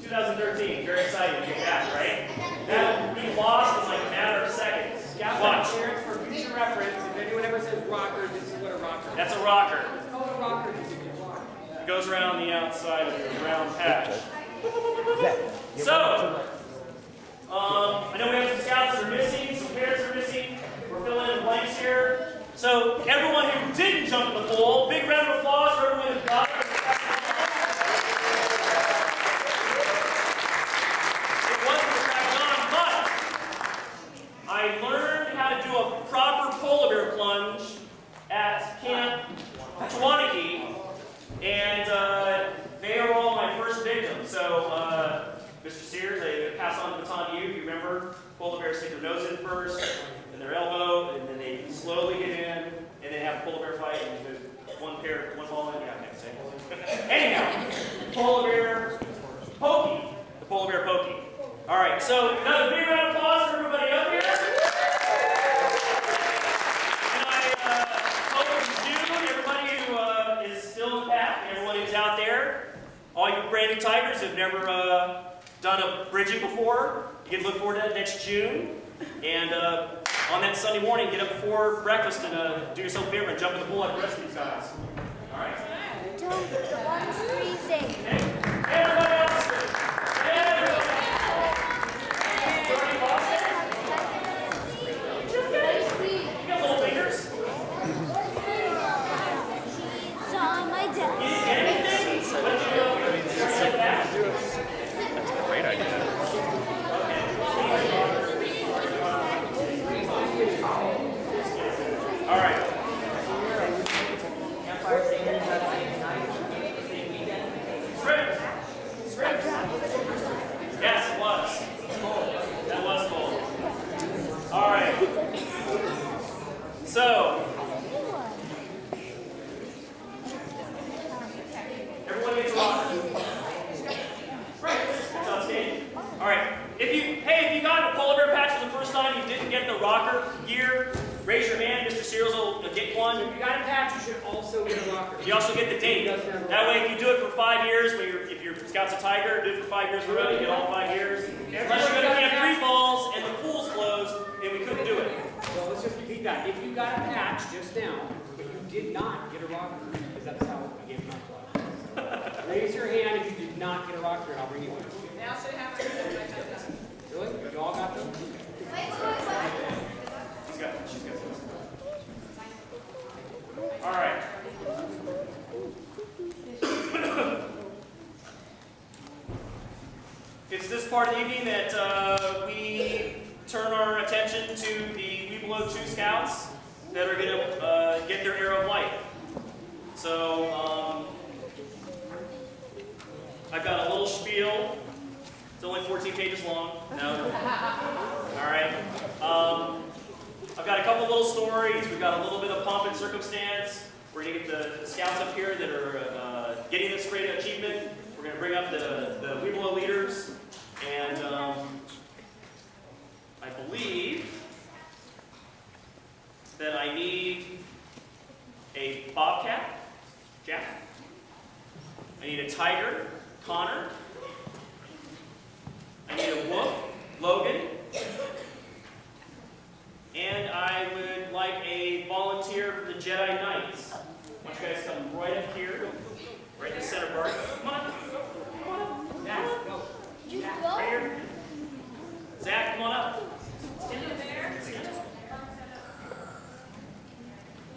2013. Very exciting to get that, right? That will be lost in like a matter of seconds. Watch. Parents, for future reference, if anyone ever says rocker, this is what a rocker is. That's a rocker. It's called a rocker. It goes around the outside of your round patch. Zach, So, I know we have some scouts that are missing, some parents are missing. We're filling in the blanks here. So, everyone who didn't jump in the pool, big round of applause for everyone who got it. It wasn't the crack on, but I learned how to do a proper polar bear plunge at Camp Tawanaki, and they are all my first victims. So, Mr. Sears, I pass on the baton to you. If you remember, polar bears stick their nose in first, then their elbow, and then they slowly get in, and then have a polar bear fight, and there's one ball in. Yeah, I can't say. Anyhow, polar bear pokey. The polar bear pokey. All right, so another big round of applause for everybody up here. And I hope you do, everybody who is still in the pack, everyone who's out there, all you brand new Tigers who have never done a bridging before, you can look forward to that next June. And on that Sunday morning, get up before breakfast and do yourself a favor and jump in the pool like the rest of these guys. All right? One's freezing. Okay. Everybody else. Everybody. Starting Boston. You got little fingers. It's on my desk. Anything? What did you do? Just like that? Great idea. All right. Script. Script. Yes, it was. That was cold. All right. So, everyone gets a rocker. Right. That's outstanding. All right. If you got a polar bear patch for the first time, you didn't get the rocker gear, raise your hand. Mr. Seals will get one. If you got a patch, you should also get a rocker. You also get the date. That way, if you do it for 5 years, if your Scout's a Tiger, do it for 5 years in a row, you get all 5 years. Unless you go to Camp Three Falls and the pool's closed, and we couldn't do it. So let's just repeat that. If you got a patch just now, but you did not get a rocker, because that's how I gave them up. Raise your hand if you did not get a rocker, and I'll bring you one. Now should have to. Really? You all got them? She's got it. She's got it. All right. It's this part of the evening that we turn our attention to the Webelow 2 Scouts that are going to get their Arrow of Light. So, I've got a little spiel. It's only 14 pages long. No. All right. I've got a couple little stories. We've got a little bit of pomp and circumstance. We're going to get the scouts up here that are getting this great achievement. We're going to bring up the Webelow leaders. And I believe that I need a bobcat, Jack. I need a tiger, Connor. I need a wolf, Logan. And I would like a volunteer for the Jedi Knights. I want you guys to come right up here, right in the center part. Come on up. Come on up. Zach, go. Zach, right here. Zach, come on up.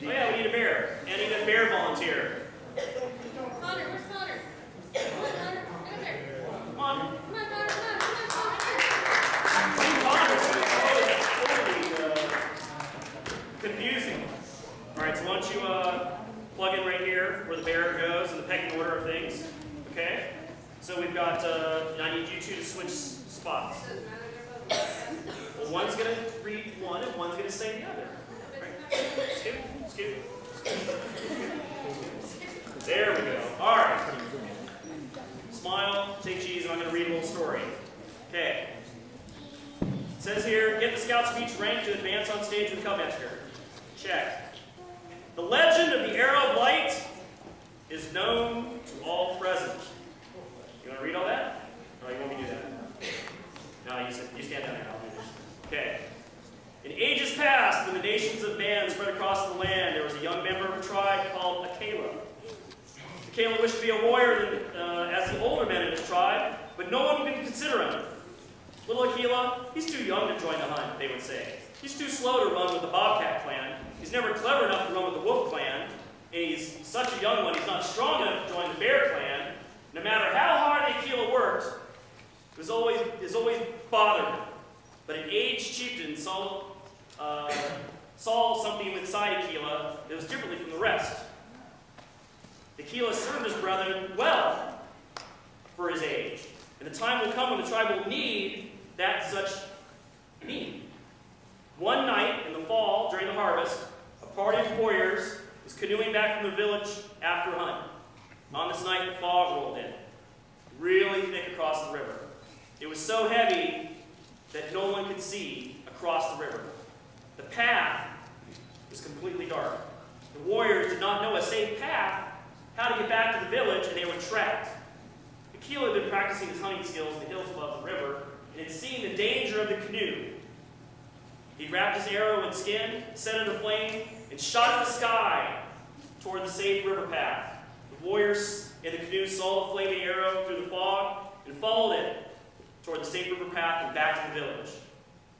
Oh yeah, we need a bear. And I need a bear volunteer. Connor, where's Connor? Come on, Connor. Get up there. Come on. Come on, Connor. Come on, Connor. Confusing. All right, so why don't you plug in right here where the bear goes in the pecking order of things. Okay? So we've got, I need you two to switch spots. Well, one's going to read one and one's going to say the other. Right? Skip, skip, skip. There we go. All right. Smile, take cheese, and I'm going to read a little story. Okay. It says here, get the scouts of each rank to advance on stage with the Cubmaster. Check. The legend of the Arrow of Light is known to all present. You want to read all that? Or you want me to do that? No, you stand down there. I'll do this. Okay. In ages past, when the nations of man spread across the land, there was a young member of a tribe called Akela. Akela wished to be a warrior as the older men in his tribe, but no one would consider him. Little Akela, he's too young to join the hunt, they would say. He's too slow to run with the Bobcat clan. He's never clever enough to run with the Wolf clan. And he's such a young one, he's not strong enough to join the Bear clan. No matter how hard Akela worked, it always bothered him. But an aged chieftain saw something inside Akela that was differently from the rest. Akela served his brethren well for his age. And the time will come when the tribe will need that such need. One night in the fall, during the harvest, a party of warriors was canoeing back from their village after a hunt. On this night, the fog rolled in, really thick across the river. It was so heavy that no one could see across the river. The path was completely dark. The warriors did not know a safe path, how to get back to the village, and they were trapped. Akela had been practicing his hunting skills in the hills above the river, and had seen the danger of the canoe. He wrapped his arrow in skin, set it aflame, and shot at the sky toward the safe river path. The warriors in the canoe saw the flaming arrow through the fog and followed it toward the safe river path and back to the village.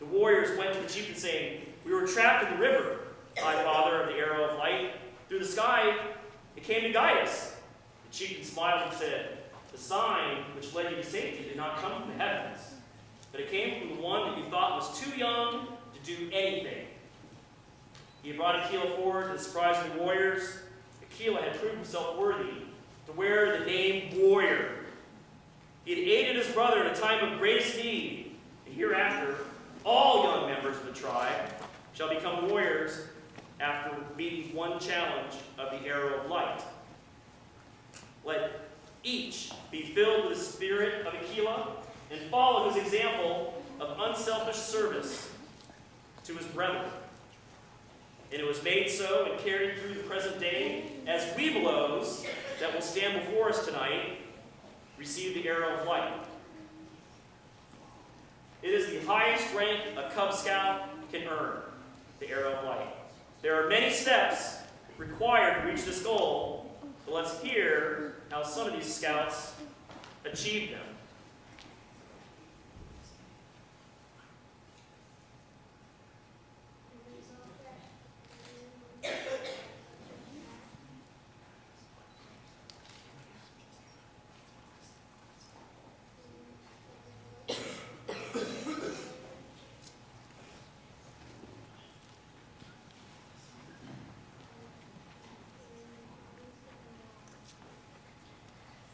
The warriors went to the chieftain saying, "We were trapped in the river, high father of the Arrow of Light. Through the sky, it came to guide us." The chieftain smiled and said, "The sign which led you to safety did not come from the heavens, but it came from the one that you thought was too young to do anything." He had brought Akela forward to the surprise of the warriors. Akela had proved himself worthy to wear the name Warrior. He had aided his brother in a time of greatest need, and hereafter, all young members of the tribe shall become warriors after meeting one challenge of the Arrow of Light. Let each be filled with the spirit of Akela and follow his example of unselfish service to his brethren. And it was made so and carried through the present day as Webelos that will stand before us tonight receive the Arrow of Light. It is the highest rank a Cub Scout can earn, the Arrow of Light. There are many steps required to reach this goal, but let's hear how some of these scouts achieved them.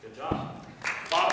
Good job. Bob.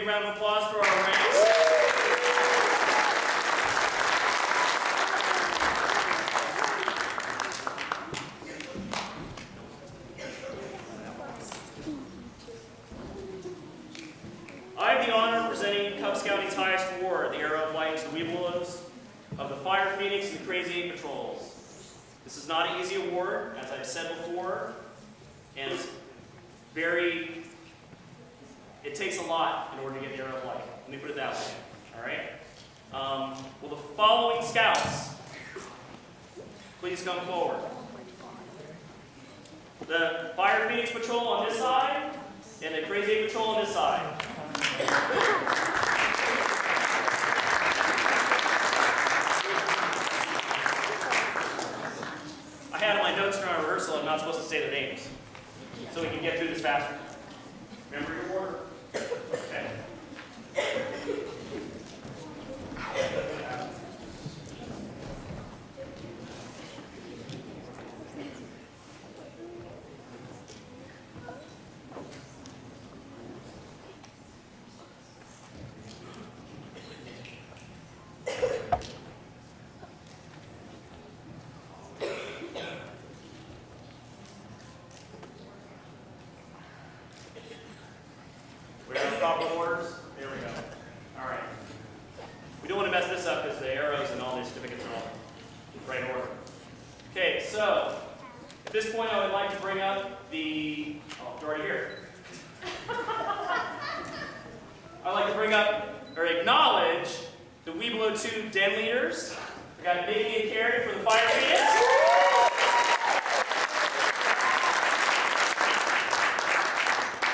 round of applause for our ranks. I have the honor of presenting Cub Scouting's highest award, the Arrow of Light, to the Webelos of the Fire Phoenix and the Crazy 8 Patrols. This is not an easy award, as I've said before, and it's it takes a lot in order to get the Arrow of Light. Let me put it that way, all right? Will the following scouts please come forward? The Fire Phoenix Patrol on this side, and the Crazy 8 Patrol on this side. I had in my notes during our rehearsal, I'm not supposed to say their names, so we can get through this faster. Remember your order? Okay. We have proper orders? There we go. All right. We don't want to mess this up because the arrows and all these certificates are all in the right order. Okay, so at this point I would like to bring up the, it's already here. I'd like to bring up, or acknowledge, the Webelo 2 den leaders. We got Nikki and Carrie for the Fire Phoenix.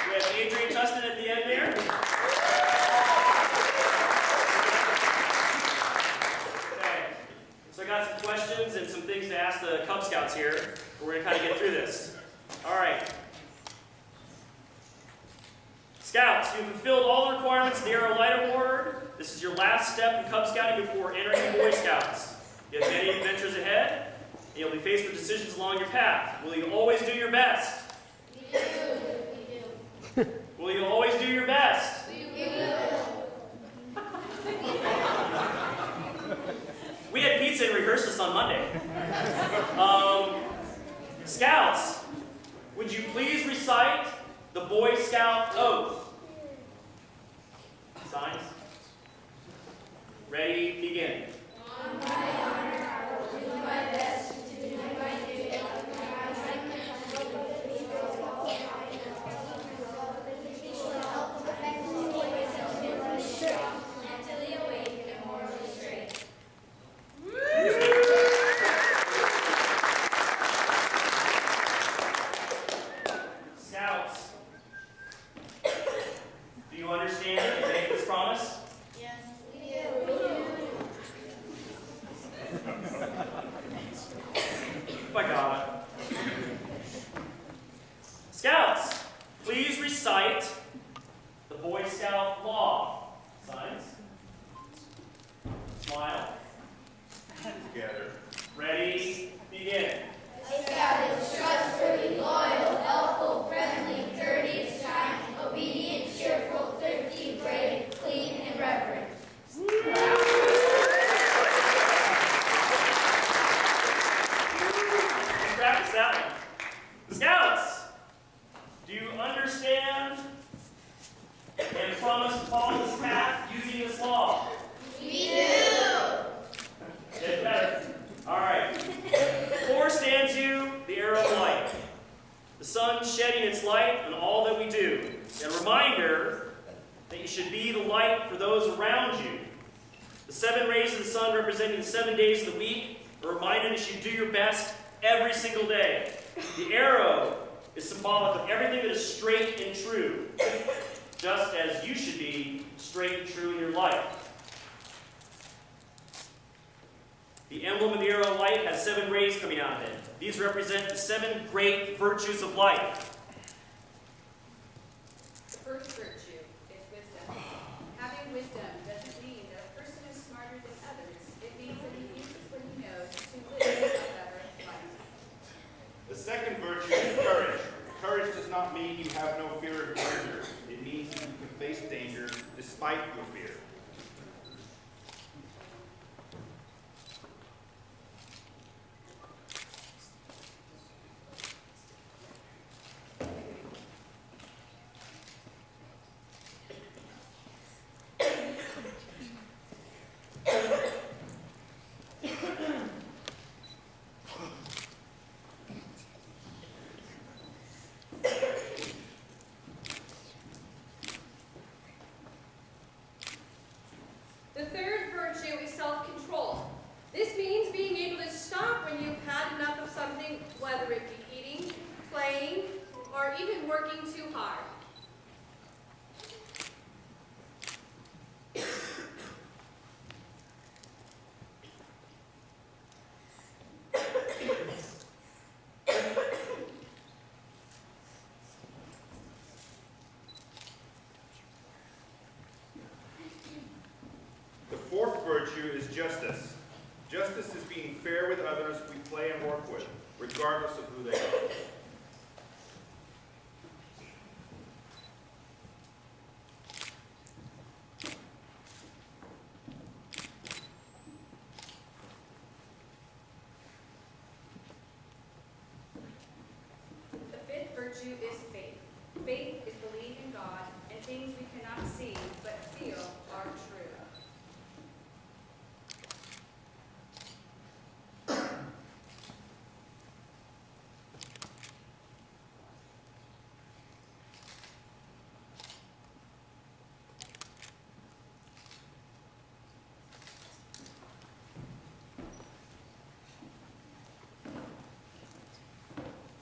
We have Adrian Tustin at the end there. Okay, so I got some questions and some things to ask the Cub Scouts here. We're going to kind of get through this. All right. Scouts, you've fulfilled all the requirements of the Arrow Light Award. This is your last step in Cub Scouting before entering the Boy Scouts. You have many adventures ahead, and you'll be faced with decisions along your path. Will you always do your best? We do. Will you always do your best? We will. We had pizza and rehearsed this on Monday. Scouts, would you please recite the Boy Scout oath? Signs? Ready, begin. On my honor, I will do my best to do my duty. Mentally awake and morally straight. Scouts, do you understand and make this promise? Yes, we do. If I got it. Scouts, please recite the Boy Scout law. Signs. Smile. Together. Ready, begin. A scout is trustworthy, loyal, helpful, friendly, courteous, kind, obedient, cheerful, thrifty, brave, clean, and reverent. Practice that one. Scouts, do you understand and promise to follow this path using this law? We do. Get better. All right. Before stands you the arrow of light. The sun shedding its light on all that we do. And a reminder that you should be the light for those around you. The 7 rays of the sun representing the 7 days of the week, a reminder that you do your best every single day. The arrow is symbolic of everything that is straight and true, just as you should be straight and true in your life. The emblem of the arrow of light has 7 rays coming out of it. These represent the 7 great virtues of life. The first virtue is wisdom. Having wisdom doesn't mean that a person is smarter than others. It means that he uses what he knows to live a better life. The second virtue is courage. Courage does not mean you have no fear of danger. It means that you can face danger beer. The third virtue is self-control. This means being able to stop when you've had enough of something, whether it be eating, playing, or even working too hard. The fourth virtue is justice. Justice is being fair with others we play and work with, regardless of who they are. The fifth virtue is faith. Faith is believing in God and things we cannot see but feel are true.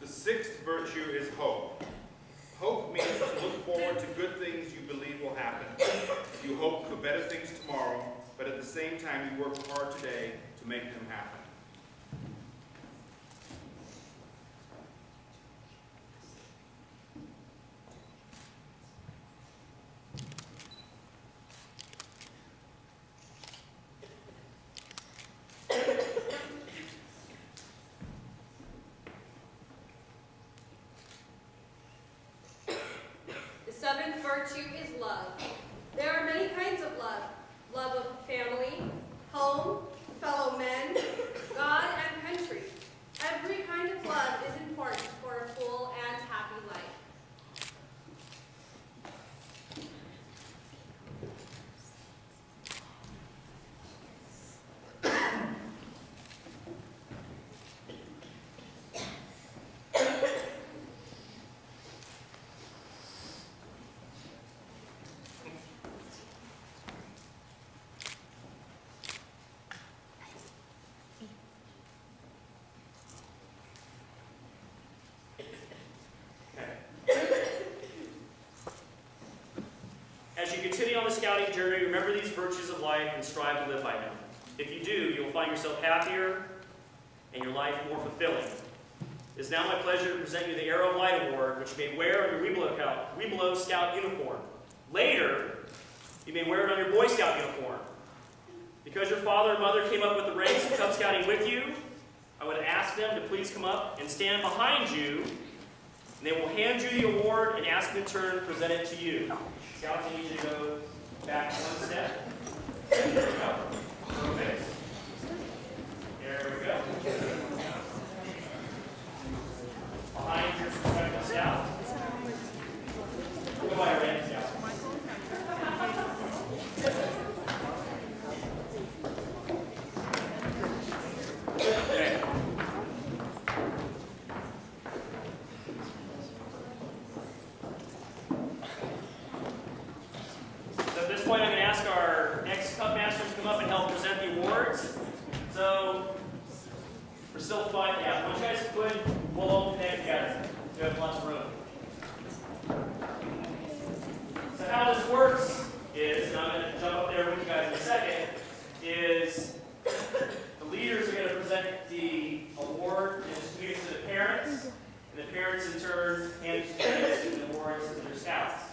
The sixth virtue is hope. Hope means to look forward to good things you believe will happen. You hope for better things tomorrow, but at the same time you work hard today to make them happen. The seventh virtue is love. There are many kinds of love. Love of family, home, fellow men, God, and country. Every kind of love is important for a full and happy life. As you continue on the scouting journey, remember these virtues of life and strive to live by them. If you do, you'll find yourself happier and your life more fulfilling. It is now my pleasure to present you the Arrow of Light Award, which you may wear on your Webelow Scout uniform. Later, you may wear it on your Boy Scout uniform. Because your father and mother came up with the ranks of Cub Scouting with you, I would ask them to please come up and stand behind you, and they will hand you the award and ask in turn to present it to you. Scouts, I need you to go back one step. There we go. Perfect. There we go. Behind your respective scout. Go by your rank, scout. Okay. So at this point, I'm going to ask our next Cub Masters to come up and help present the awards. So we're still fine. Yeah, once you guys could, we'll all connect together. We have lots of room. So how this works is, and I'm going to jump up there with you guys in a second, is the leaders are going to present the award and distribute it to the parents, and the parents in turn hand the awards to their scouts.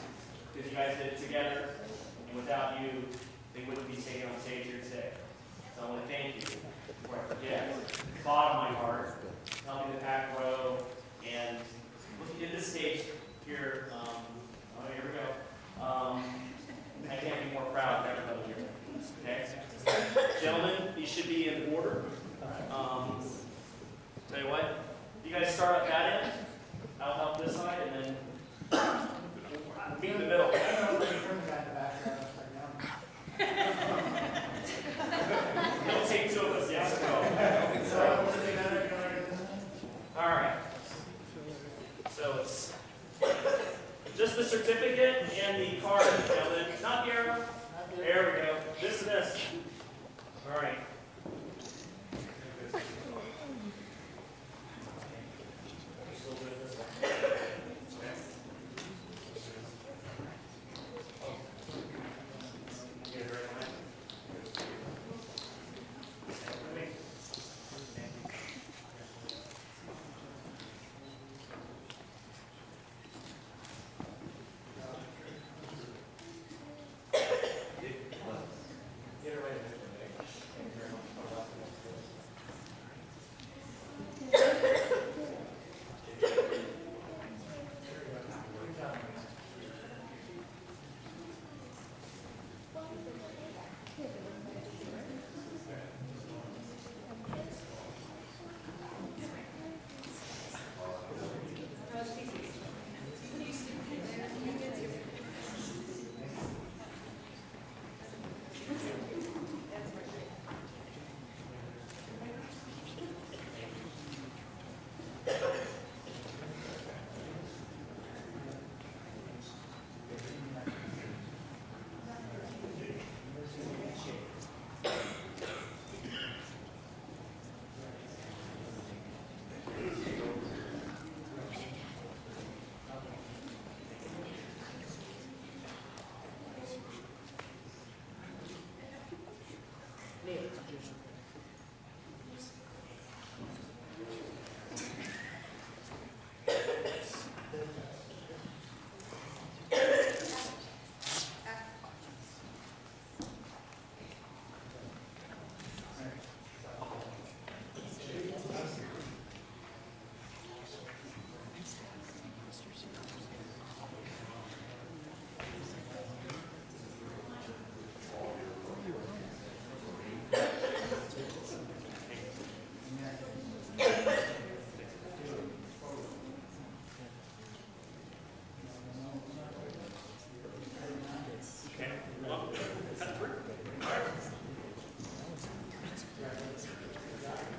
Because you guys did it together, and without you, they wouldn't be staying on stage here today. So I want to thank you before I forget. Bottom of my heart, helping the back row, and looking at this stage here. Here we go. I can't be more proud of everybody here. Okay? Gentlemen, these should be in order. Tell you what, you guys start at that end. I'll help this side, and then meet in the middle. I don't know if you turn the guy in the back there, upside down. Don't take two of us, yes. Go. All right. So it's just the certificate and the card, gentlemen. Not the arrow. There we go. This and this. All right.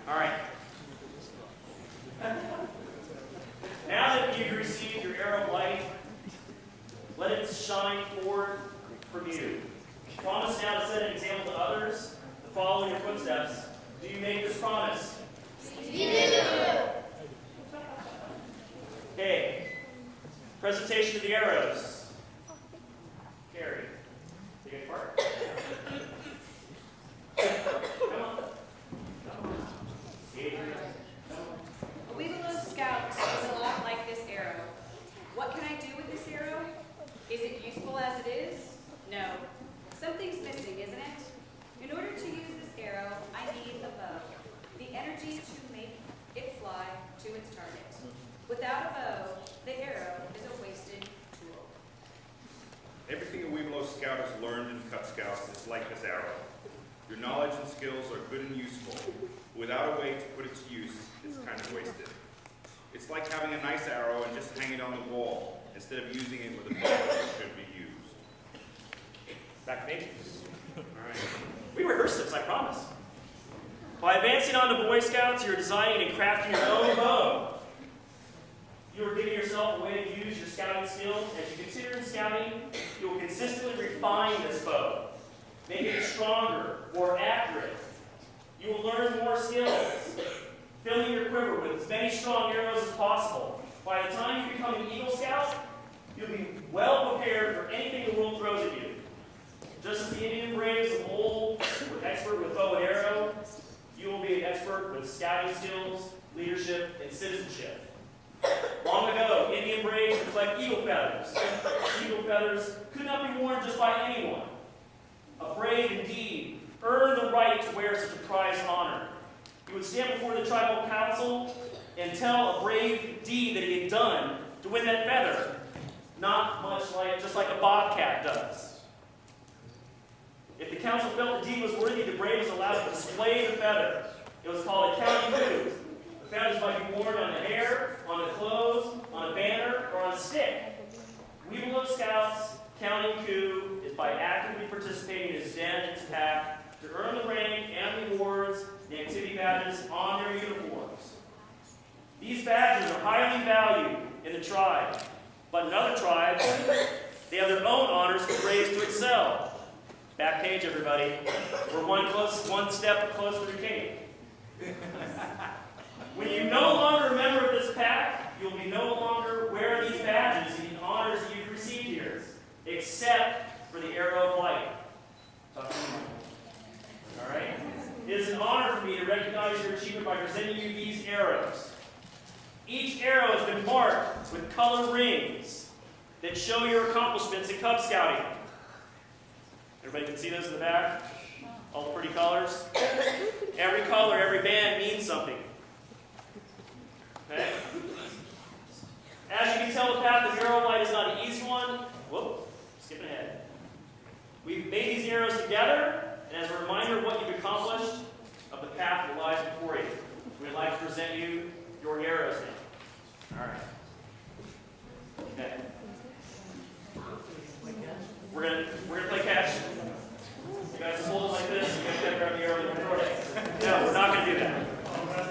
All right. Now that you've received your arrow of light, let it shine forward from you. Promise now to set an example to others to follow in your footsteps. Do you make this promise? We do. Okay. Presentation of the arrows. Carrie, take it apart. Come on. Adrian. A Weevillo Scout is a lot like this arrow. What can I do with this arrow? Is it useful as it is? No. Something's missing, isn't it? In order to use this arrow, I need a bow. The energy to make it fly to its target. Without a bow, the arrow is a wasted tool. Everything a Weevillo Scout has learned in Cub Scouts is like this arrow. Your knowledge and skills are good and useful. Without a way to put it to use, it's kind of wasted. It's like having a nice arrow and just hang it on the wall, instead of using it with a bow that should be used. Back to basics. All right. We rehearsed this, I promise. By advancing on to Boy Scouts, you're designing and crafting your own bow. You are giving yourself a way to use your scouting skills. As you consider in scouting, you will consistently refine this bow, make it stronger, more accurate. You will learn more skills, filling your quiver with as many strong arrows as possible. By the time you become an Eagle Scout, you'll be well prepared for anything the world throws at you. Just as the Indian Braves of old were expert with bow and arrow, you will be an expert with scouting skills, leadership, and citizenship. Long ago, Indian Braves looked like eagle feathers. Eagle feathers could not be worn just by anyone. A brave indeed earned the right to wear such a prized honor. He would stand before the tribal council and tell a brave deed that he had done to win that feather, not much like, just like a bobcat does. council felt the deed was worthy, the brave was allowed to display the feather. It was called a county coup. The feathers might be worn on the hair, on the clothes, on a banner, or on a stick. Weevillo Scouts County Coup is by actively participating in its den and its pack to earn the rank and the awards, the activity badges on their uniforms. These badges are highly valued in the tribe, but in other tribes, they have their own honors and praise to excel. Back page, everybody. We're one step closer to king. When you no longer a member of this pack, you'll be no longer wear these badges and honors that you've received here, except for the arrow of light. All right? It is an honor for me to recognize your achievement by presenting you these arrows. Each arrow has been marked with color rings that show your accomplishments in Cub Scouting. Everybody can see those in the back? All the pretty colors? Every color, every band means something. Okay? As you can tell, the path of arrow light is not an easy one. Whoop, skipping ahead. We've made these arrows together, and as a reminder of what you've accomplished, of the path that lies before you, we'd like to present you your arrows now. All right. Okay. We're gonna play catch. You guys just hold it like this. You guys gotta grab the arrow and throw it. No, we're not gonna do that.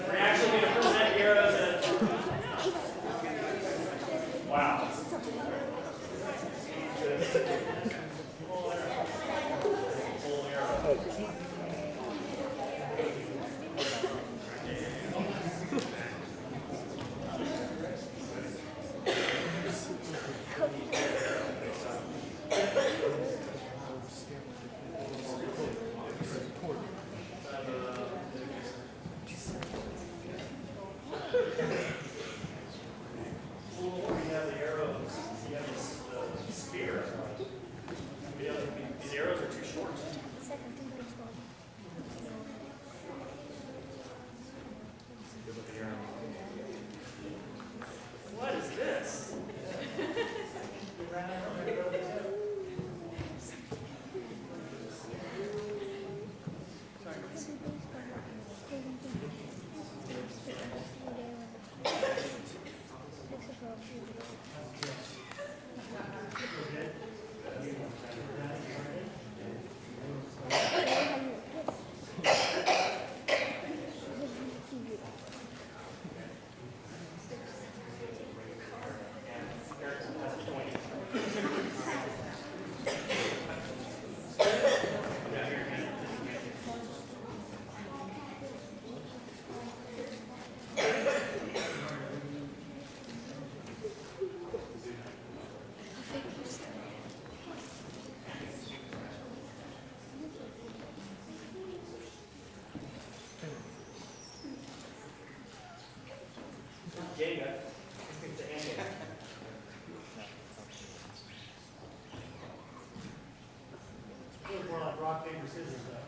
We're actually gonna present the arrows in. Wow. Full arrow. These arrows are too short. What is this? Jenga. It's a handle. It was more like rock, paper, scissors, though.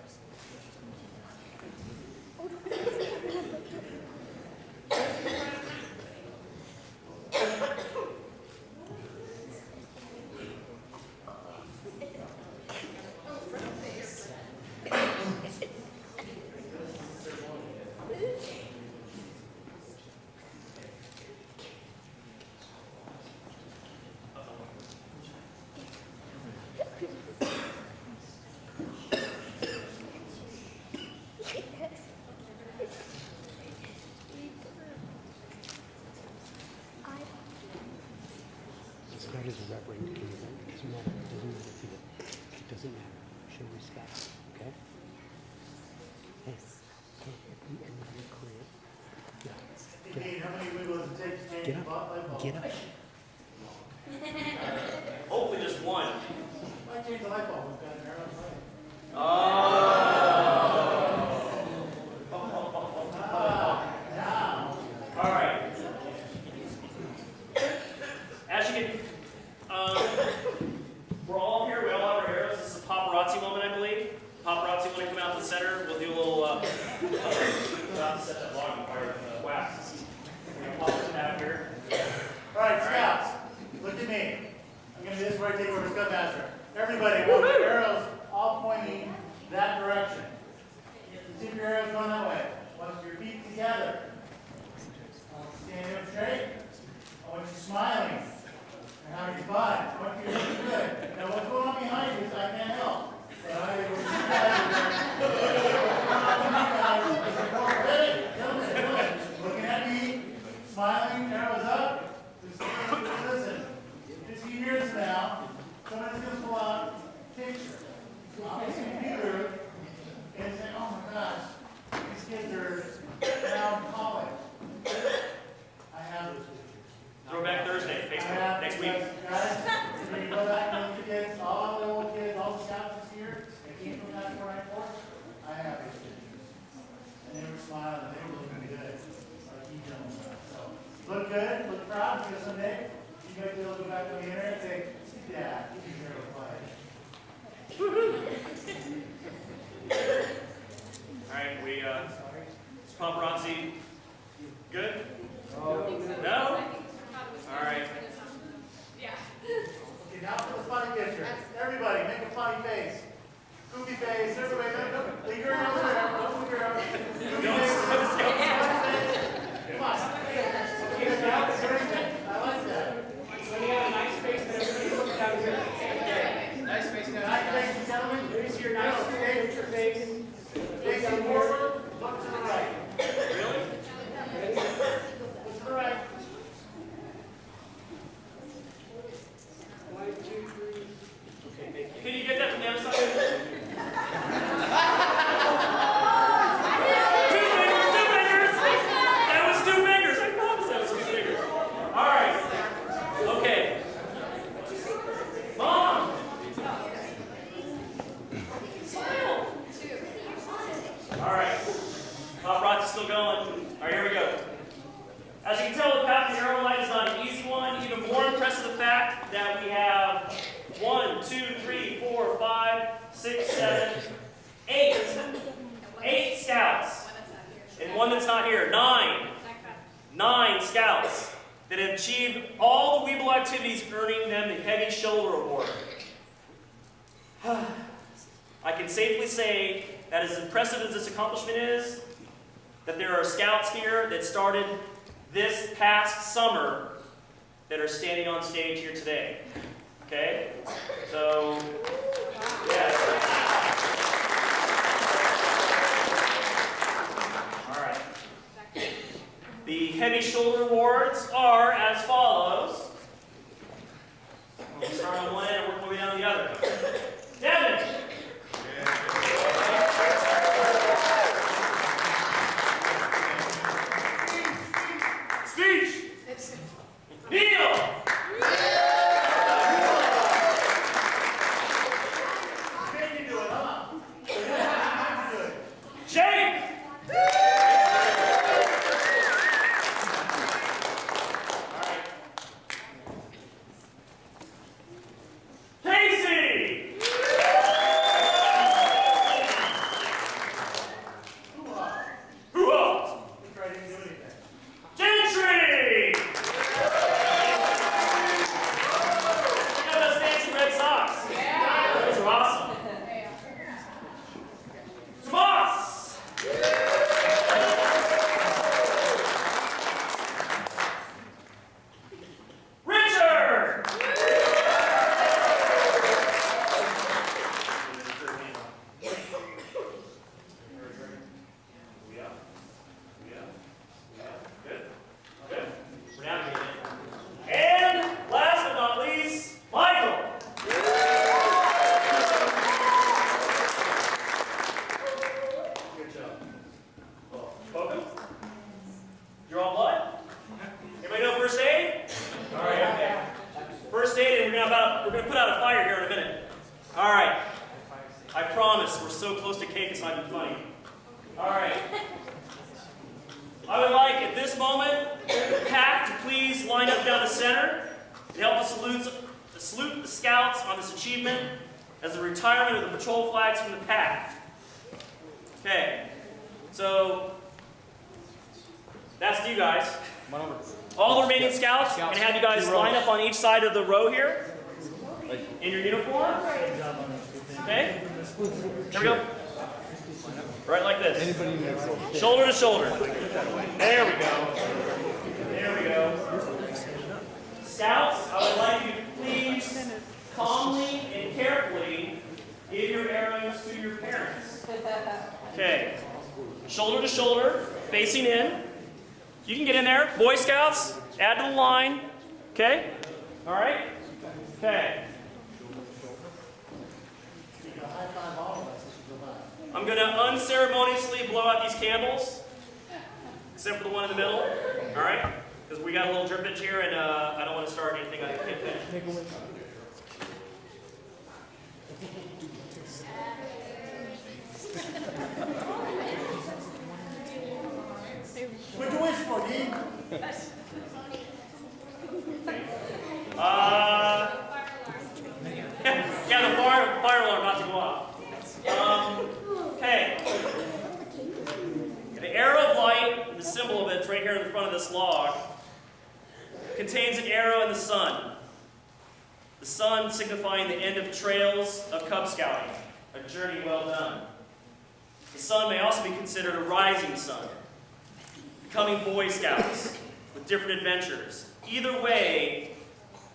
That is a reverend. It doesn't matter. It doesn't matter to you. It doesn't matter. Show respect. Okay? Yes. Okay. And then you're clear. Yeah. Dean, how many wiggles it takes to Get change up. the light bulb? Get up. Hopefully just one. Why change the light bulb? We've got an arrow in light. All right. As you can, we're all here. We all have our arrows. This is a paparazzi moment, I believe. Paparazzi, when I come out in the center, we'll do a little. Not to set that log on fire. Wax. We're gonna pop this out here. All right, Scouts, look at me. I'm going to do this where I take over as Cub Master. Everybody, want the arrows all pointing smiling, they were looking good. Like you gentlemen are. So, look good, look proud, because someday you might be able to go back on the internet and say, yeah, you hear a fight. All right, is paparazzi good? No? All right. Okay, now for the funny picture. Everybody, make a funny face. Goofy face, everybody, don't leave your arms around, don't move your arms. Goofy face, funny face. Come on. Okay, now, I like that. So we have a nice face that everybody looks down here. Nice face down Nice face, gentlemen. Here's your nice face, your face. Facing forward, look to the right. Really? Look to the right. 1, 2, 3. Okay, thank you. Can you get that from the other side? Two fingers! That was 2 fingers! I promise that was 2 fingers. All right. Okay. Mom! Smile! All right. Paparazzi's still going. All right, here we go. As you can tell, the path to Arrow Light is not an easy one. Even more impressive the fact that we have 1, 2, 3, 4, 5, 6, 7, 8. 8 scouts. And one that's not here. 9. 9 scouts that have achieved all the Weeble activities, earning them the Heavy Shoulder Award. I can safely say that as impressive as this accomplishment is, that there are scouts here that started this past summer that are standing on stage here today. Okay? So, yes. All right. The Heavy Shoulder Awards are as follows. We'll start on one end and work our way down the other. Devin! Speech! Neil! Jake! Alright. Casey! Who else? Gentry! Check out those fancy red socks. Those are awesome. Tomas! Richard! Good. Good. We're down here. And last but not least, Michael. Good job. Welcome. You're all blood? Anybody know first aid? All right, okay. First aid, and we're gonna put out a fire here in a minute. All right. I promise, we're so close to cake, it's not even funny. All right. I would like, at this moment, the pack to please line up down the center to help us salute the scouts on this achievement as the retirement of the patrol flags from the pack. Okay, so that's you guys. All the remaining scouts, I'm going to have you guys line up on each side of the row here in your uniform. Okay? There we go. Right like this. Shoulder to shoulder. There we go. There we go. Scouts, I would like you to please calmly and carefully give your arrows to your parents. Okay. Shoulder to shoulder, facing in. You can get in there. Boy Scouts, add to the line. Okay? All right? Okay. I'm going to unceremoniously blow out these candles, except for the one in the middle. All right? Because we got a little drippage here, and I don't want to start anything I can't finish. symbol of it, it's right here in the front of this log, contains an arrow and the sun. The sun signifying the end of trails of Cub Scouting, a journey well done. The sun may also be considered a rising sun, becoming Boy Scouts with different adventures. Either way,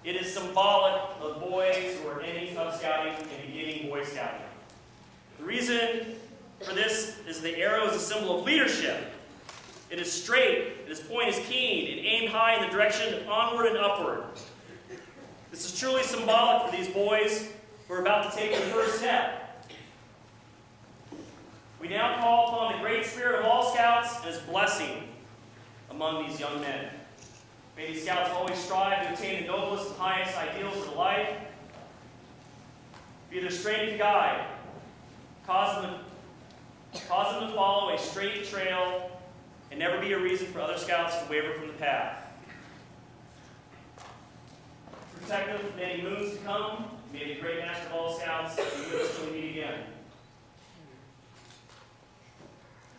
it is symbolic of boys who are ending Cub Scouting and beginning Boy Scouting. The reason for this is the arrow is a symbol of leadership. It is straight, its point is keen, and aimed high in the direction of onward and upward. This is truly symbolic for these boys who are about to take their first step. We now call upon the great spirit of all scouts and his blessing among these young men. May these scouts always strive to attain the noblest and highest ideals of life. Be their strength guide. Cause them to follow a straight trail and never be a reason for other scouts to waver from the path. Protect them from many moons to come. May the great master of all scouts be with us till we meet again.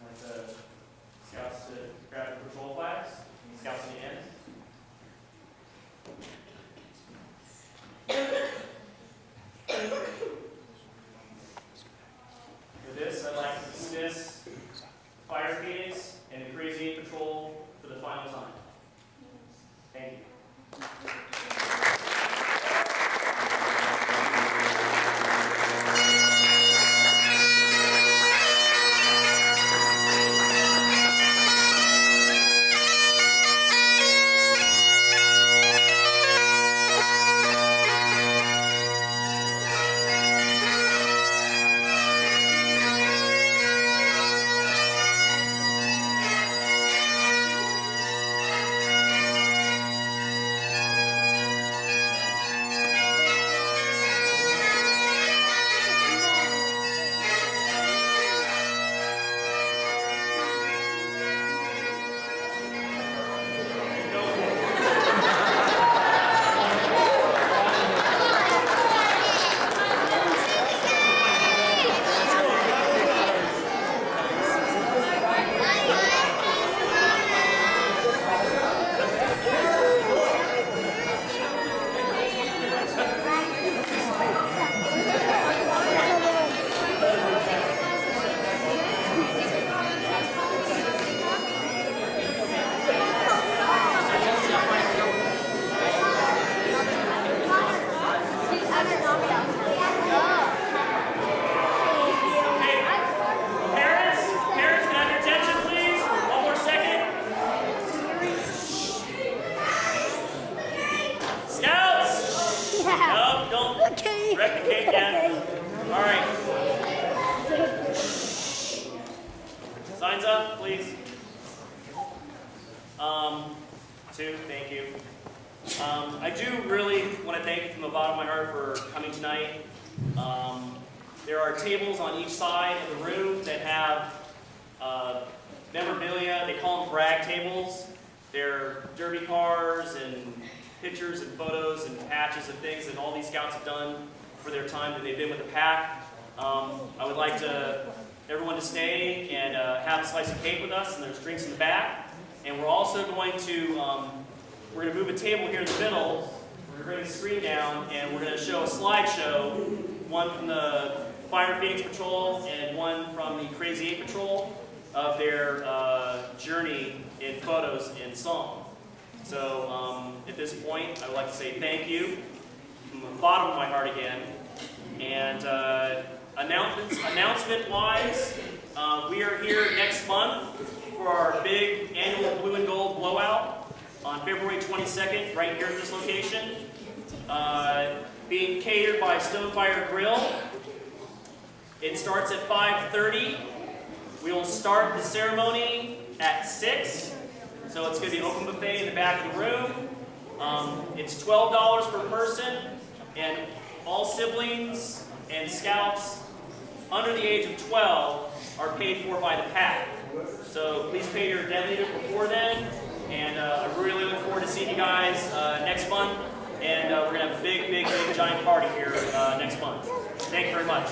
I'd like the scouts to grab the patrol flags. Scouts in the end. For this, I'd like to dismiss Fire Phoenix and the Crazy 8 Patrol for the final time. Thank you. Direct the cake down. All right. Signs up, please. Two, thank you. I do really want to thank you from the bottom of my heart for coming tonight. There are tables on each side of the room that have memorabilia. They call them brag tables. They're derby cars and pictures and photos and patches of things that all these scouts have done for their time that they've been with the pack. I would like everyone to stay and have a slice of cake with us, and there's drinks in the back. And we're also going to move a table here in the middle. We're going to bring the screen down, and we're going to show a slideshow, one from the Fire Phoenix Patrol and one from the Crazy 8 Patrol, of their journey in photos and song. So at this point, I would like to say thank you from the bottom of my heart again. And announcement-wise, we are here next month for our big annual Blue and Gold blowout on February 22nd, right here at this location. Being catered by Stonefire Grill. It starts at 5:30. We will start the ceremony at 6. So it's going to be an open buffet in the back of the room. It's $12 per person, and all siblings and scouts under the age of 12 are paid for by the pack. So please pay your dead leader before then, and I really look forward to seeing you guys next month, and we're going to have a big, giant party here next month. Thank you very much.